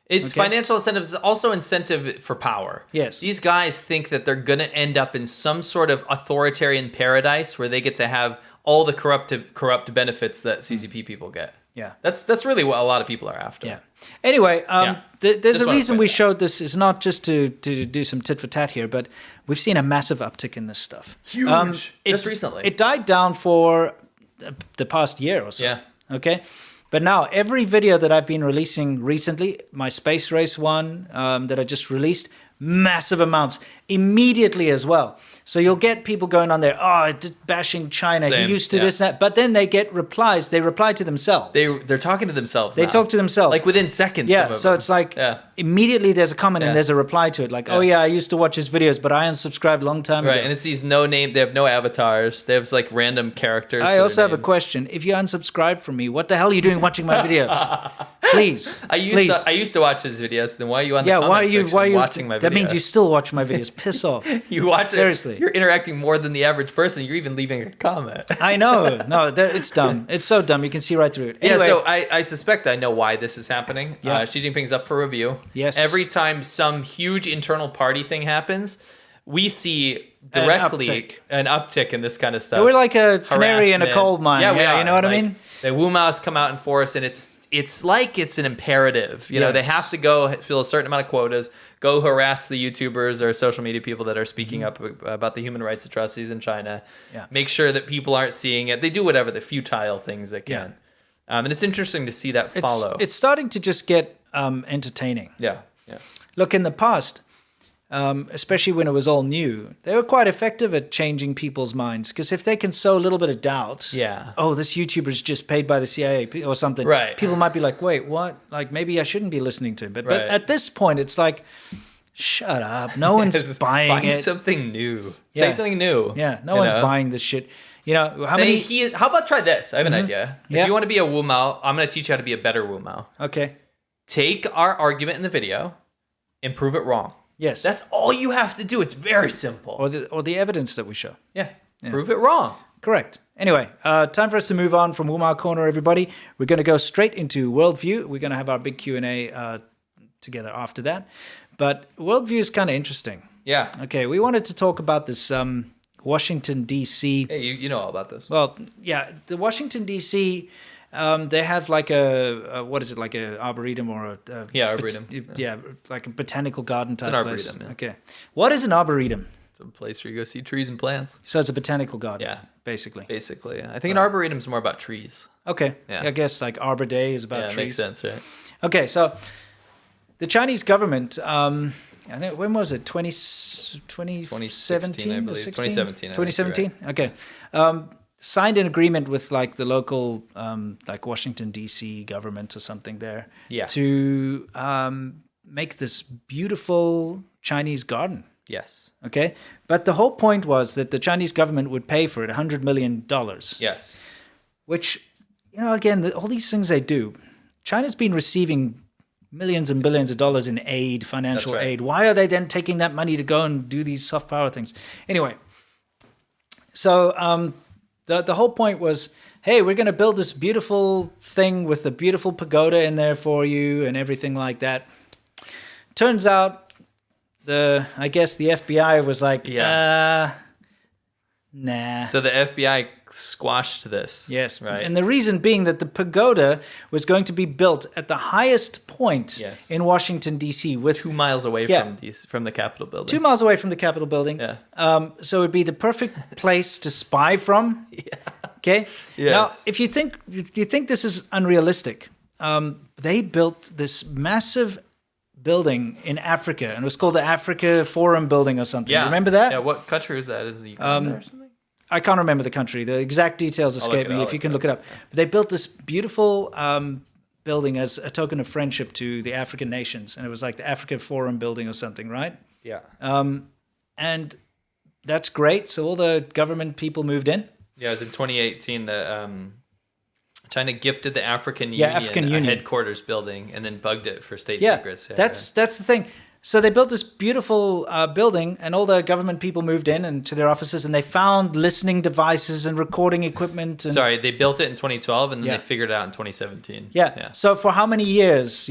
It's financial incentives, also incentive for power. Yes. These guys think that they're going to end up in some sort of authoritarian paradise where they get to have all the corrupt benefits that CCP people get. Yeah. That's really what a lot of people are after. Yeah. Anyway, there's Just a wanna reason point we that showed this. Is not just to do some tit for tat here, but we've seen a massive uptick in this stuff. Huge. Just recently. It died down for the past year or so. Yeah. Okay. But now every video that I've been releasing recently, my space race one that I just released, massive amounts immediately as well. So you'll get people going on there, bashing China. Same, He used to this and that. But then they get replies. They reply to themselves. They're talking to themselves. They talk to themselves. like within seconds. Yeah, some of so them. it's like immediately there's a comment and there's a reply to it. Like, oh yeah, I used to watch his videos, but I unsubscribed a long time ago. Right, and it's these no name. They have no avatars. They have like random characters. I for also their have a names. question. If you unsubscribe from me, what the hell are you doing watching my videos? Please. I used to watch his videos. Then why are you on the Yeah, why are comment you section watching my videos? That means you still watch my videos. Piss off. You watch Seriously. it. You're interacting more than the average person. You're even leaving a comment. I know. No, it's dumb. It's so dumb. You can see right through it. Anyway, Yeah, so I suspect I know why this is happening. Yeah. Xi Jinping's up for review. Yes. Every time some huge internal party thing happens, we see directly an uptick in this kind of stuff. we're like a canary in a Harassment. coal mine. Yeah, we are. You know what I Like, mean? The Wu Maos come out in force, and it's like it's an imperative. You know, they Yes. have to go fill a certain amount of quotas, go harass the YouTubers or social media people that are speaking up about the human rights atrocities in China. Yeah. Make sure that people aren't seeing it. They do whatever the futile things they can. Yeah. And it's interesting to see that follow. It's starting to just get entertaining. Yeah. Look, in the past, especially when it was all new, they were quite effective at changing people's minds. Because if they can sow a little bit of doubt, this YouTuber's just paid by the CIA or something, Right. people might be like, wait, what? Like, maybe I shouldn't be listening to him. But Right. at this point, it's like, shut up. No one's buying Find it. something new. Yeah. Say something new. Yeah, no you one's know? buying this shit. You know, How about try this? I have an idea. Yeah. If you want to be a Wu Mao, I'm going to teach you how to be a better Wu Mao. Okay. Take our argument in the video and prove it wrong. Yes. That's all you have to do. It's very simple. or the evidence that we show. Yeah. Prove it wrong. Correct. Anyway, time for us to move on from Wu Mao Corner, everybody. We're going to go straight into Worldview. We're going to have our big Q&A together after that. But Worldview is kind of interesting. Yeah. Okay, we wanted to talk about this Washington, D.C. Hey, you know all about this. Well, yeah, the Washington, D.C., they have like what is it, like a arboretum or a... arboretum. Like a botanical garden type an place. arboretum, yeah. Okay. What is an arboretum? It's a place where you go see trees and plants. So it's a botanical garden, Yeah. basically. Basically. I think an arboretum's more about trees. Okay. Yeah. I guess like Arbor Day is about Yeah, trees. makes sense, right? Okay, so the Chinese government, I think, when was it? 2017 I or believe. 16? 2017, I think you're 2017? Okay. signed an agreement with like the local, like Washington D.C. government or something there, to make this beautiful Chinese garden. Yes. Okay, but the whole point was that the Chinese government would pay for it $100 million. Yes. Which, again, all these things they do. China's been receiving millions and billions of dollars in aid, financial aid. Why are they then taking that money to go and do these soft power things? Anyway, so the whole point was, hey, we're going to build this beautiful thing with a beautiful pagoda in there for you and everything like that. Turns out, I guess the FBI was like, nah. So the FBI squashed this. Yes. Right. And the reason being that the pagoda was going to be built at the highest point in Washington, D.C. with 2 miles away from the Capitol building. 2 miles away from the Capitol building. Yeah. So it would be the perfect place to spy from. Okay. Yes. Now, if you think this is unrealistic, they built this massive building in Africa, and it was called the Africa Forum Building or something. Yeah. Remember that? Yeah. What country is that? Is it Uganda or something? I can't remember the country. The exact details escape me. If you can look it up. But they built this beautiful building as a token of friendship to the African nations, and it was like the Africa Forum Building or something, right? Yeah. And that's great. So all the government people moved in. Yeah, it was in 2018 that China gifted the African Union a headquarters building and then bugged it for state secrets. Yeah, that's the thing. So they built this beautiful building, and all the government people moved in and to their offices, and they found listening devices and recording equipment. And, Sorry, they built it in 2012, and then they figured it out in 2017. Yeah. So for how many years,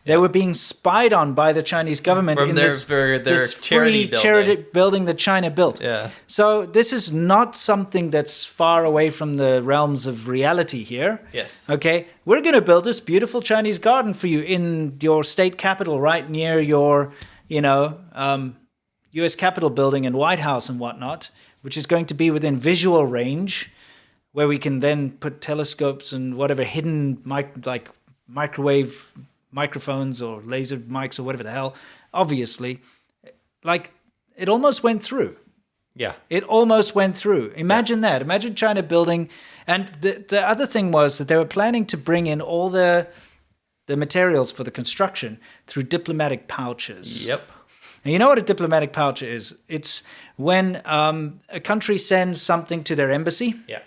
they were being spied on by the Chinese government from in their this charity free charity building that China built. Yeah. So this is not something that's far away from the realms of reality here. Yes. Okay. We're going to build this beautiful Chinese garden for you in your state capital, right near your, U.S. Capitol building and White House and whatnot, which is going to be within visual range, where we can then put telescopes and whatever hidden microwave microphones or laser mics or whatever the hell. Obviously, like it almost went through. Yeah. It almost went through. Imagine that. Imagine China building. And the other thing was that they were planning to bring in all the materials for the construction through diplomatic pouches. Yep. And you know what a diplomatic pouch is? It's when a country sends something to their embassy. Yeah.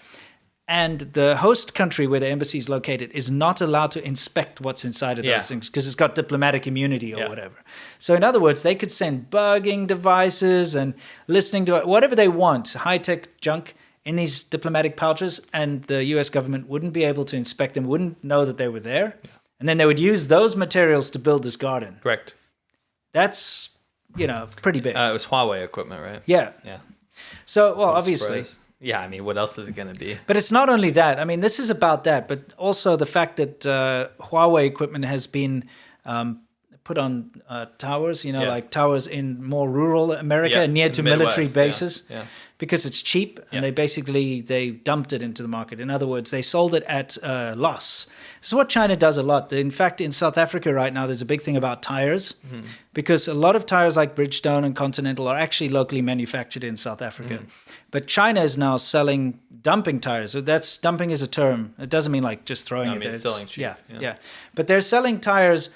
And the host country where the embassy is located is not allowed to inspect what's inside of those things because it's got diplomatic immunity or whatever. So in other words, they could send bugging devices and listening to whatever they want, high-tech junk in these diplomatic pouches, and the US government wouldn't be able to inspect them, wouldn't know that they were there. Yeah. And then they would use those materials to build this garden. Correct. That's, pretty big. It was Huawei equipment, right? Yeah. Yeah. So, well, obviously. Surprised. Yeah, I mean, what else is it going to be? But it's not only that. I mean, this is about that, but also the fact that Huawei equipment has been put on towers, like towers in more rural America, near to military bases, because it's cheap, and they dumped it into the market. In other words, they sold it at loss. This is what China does a lot. In fact, in South Africa right now, there's a big thing about tires, because a lot of tires like Bridgestone and Continental are actually locally manufactured in South Africa. But China is now selling dumping tires. So dumping is a term. It doesn't mean like just throwing it there. It's selling cheap. Yeah. But they're selling tires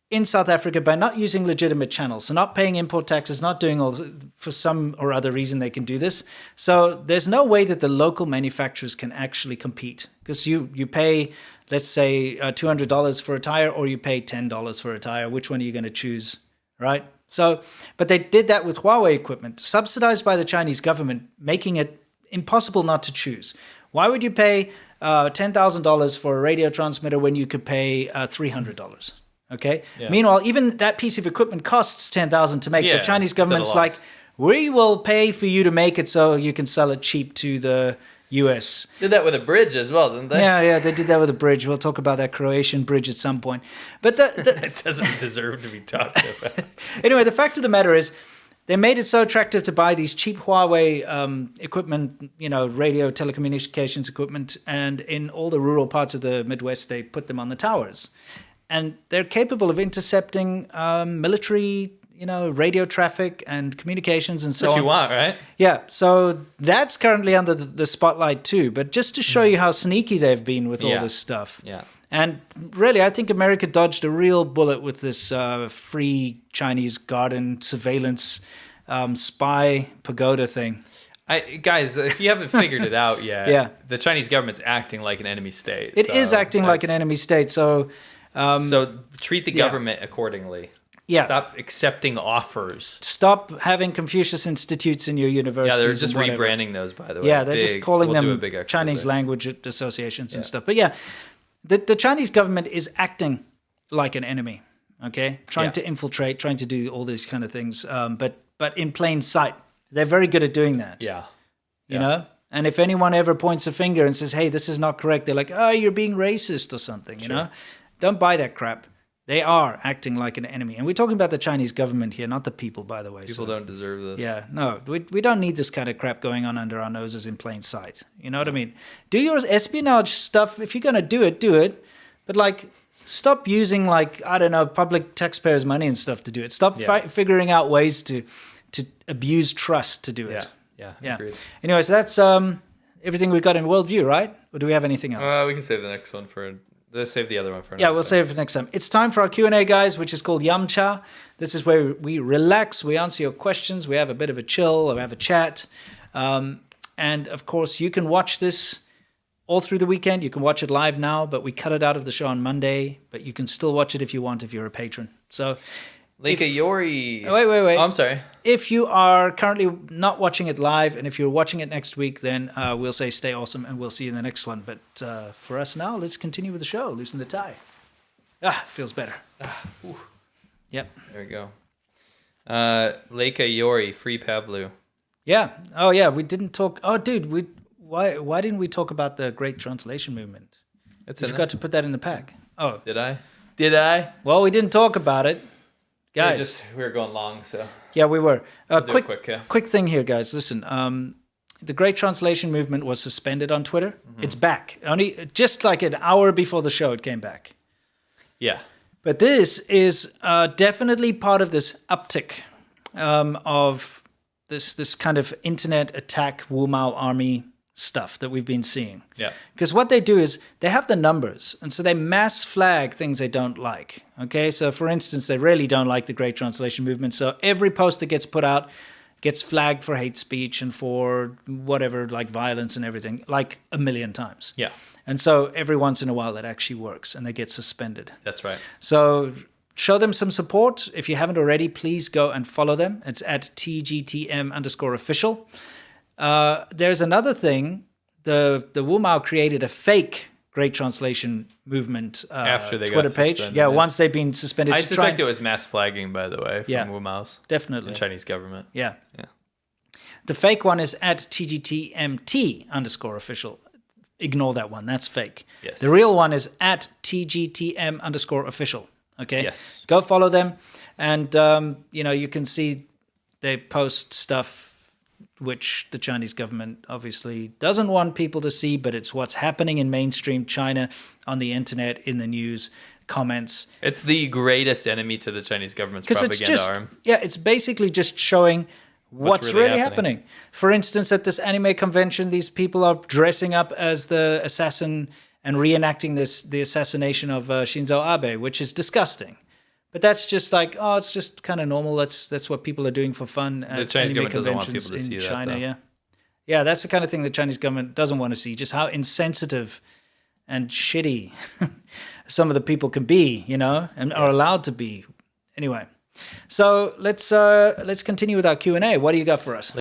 in South Africa by not using legitimate channels, so not paying import taxes, not doing all this. For some or other reason they can do this. So there's no way that the local manufacturers can actually compete, because you pay, let's say, $200 for a tire, or you pay $10 for a tire. Which one are you going to choose, right? So, but they did that with Huawei equipment, subsidized by the Chinese government, making it impossible not to choose. Why would you pay $10,000 for a radio transmitter when you could pay $300? Okay. Yeah. Meanwhile, even that piece of equipment costs $10,000 to make. The Chinese government's like, we will pay for you to make it so you can sell it cheap to the U.S. Did that with a bridge as well, didn't they? Yeah, they did that with a bridge. We'll talk about that Croatian bridge at some point. But it doesn't deserve to be talked about. Anyway, the fact of the matter is, they made it so attractive to buy these cheap Huawei equipment, radio telecommunications equipment, and in all the rural parts of the Midwest, they put them on the towers. And they're capable of intercepting military, radio traffic and communications and so What on. you want, right? Yeah, so that's currently under the spotlight too. But just to show you how sneaky they've been with all Yeah. this stuff. Yeah. And really, I think America dodged a real bullet with this free Chinese garden surveillance spy pagoda thing. Guys, if you haven't figured it out yet, Yeah. the Chinese government's acting like an enemy state. It is acting like an enemy state. So, So treat the government accordingly. Yeah. Stop accepting offers. stop having Confucius Institutes in your Yeah, universities. they're just and whatever. rebranding those, by the way. Yeah, they're just calling We'll do a them big expose. Chinese language associations and stuff. But yeah, the Chinese government is acting like an enemy, okay? Trying to infiltrate, trying to do all these kind of things, but in plain sight. They're very good at doing that, Yeah. you know? And if anyone ever points a finger and says, hey, this is not correct, they're like, oh, you're being racist or something, you know? Don't buy that crap. They are acting like an enemy. And we're talking about the Chinese government here, not the people, by the way. People don't deserve this. Yeah, no, we don't need this kind of crap going on under our noses in plain sight. You know what I mean? Do your espionage stuff. If you're going to do it. But, like, stop using, like, I don't know, public taxpayers' money and stuff to do it. Stop figuring out ways to abuse trust to do it. Yeah. Agreed. Anyways, that's everything we've got in Worldview, right? Or do we have anything else? We can save the next one for... Let's save the other one for Yeah, another we'll time. save it for next time. It's time for our Q&A, guys, which is called Yamcha. This is where we relax, we answer your questions, we have a bit of a chill, we have a chat. And, of course, you can watch this all through the weekend. You can watch it live now, but we cut it out of the show on Monday. But you can still watch it if you want, if you're a patron. So... Leica Yori. Wait. Oh, I'm sorry. If you are currently not watching it live, and if you're watching it next week, then we'll say stay awesome, and we'll see you in the next one. But for us now, let's continue with the show. Loosen the tie. Feels better. Yep. There we go. Leica Yori, Free Pavlu. Yeah. Oh, yeah. We didn't talk. Oh, dude. Why didn't we talk about the Great Translation Movement? It's You in forgot to put that in the pack. Oh. Did I? Well, we didn't talk about it. Guys. We were going long, so... Yeah, we were. do it quick, yeah. Quick thing here, guys. Listen, the Great Translation Movement was suspended on Twitter. Mm-hmm. It's back. Only just like an hour before the show, it came back. Yeah. But this is definitely part of this uptick of this kind of internet attack Wu Mao army stuff that we've been seeing. Yeah. Because what they do is they have the numbers, and so they mass flag things they don't like. Okay, so for instance, they really don't like the Great Translation Movement. So every post that gets put out gets flagged for hate speech and for whatever, like violence and everything, like 1 million times. Yeah. And so every once in a while that actually works, and they get suspended. That's right. So show them some support. If you haven't already, please go and follow them. It's at TGTM_official. There's another thing. The Wu Mao created a fake Great Translation Movement After they Twitter got page. suspended, Yeah, yeah. once they've been suspended. I to try suspect and- it was mass flagging, by the way, from Yeah. Wu Mao's. Definitely. The Chinese government. Yeah. Yeah. The fake one is at TGTMT_official. Ignore that one. That's fake. Yes. The real one is at TGTM_official. Okay. Yes. Go follow them, and you can see they post stuff which the Chinese government obviously doesn't want people to see, but it's what's happening in mainstream China on the internet, in the news, comments. It's the greatest enemy to the Chinese government's Because propaganda it's just, arm. it's basically just showing what's really really happening. happening. For instance, at this anime convention, these people are dressing up as the assassin and reenacting the assassination of Shinzo Abe, which is disgusting. But that's just like, it's just kind of normal. That's what people are doing for fun at Chinese anime government doesn't want conventions people to in see that, China. though. Yeah, that's the kind of thing the Chinese government doesn't want to see. Just how insensitive and shitty some of the people can be, and are allowed to be. Anyway, so let's continue with our Q&A. What do you got for us?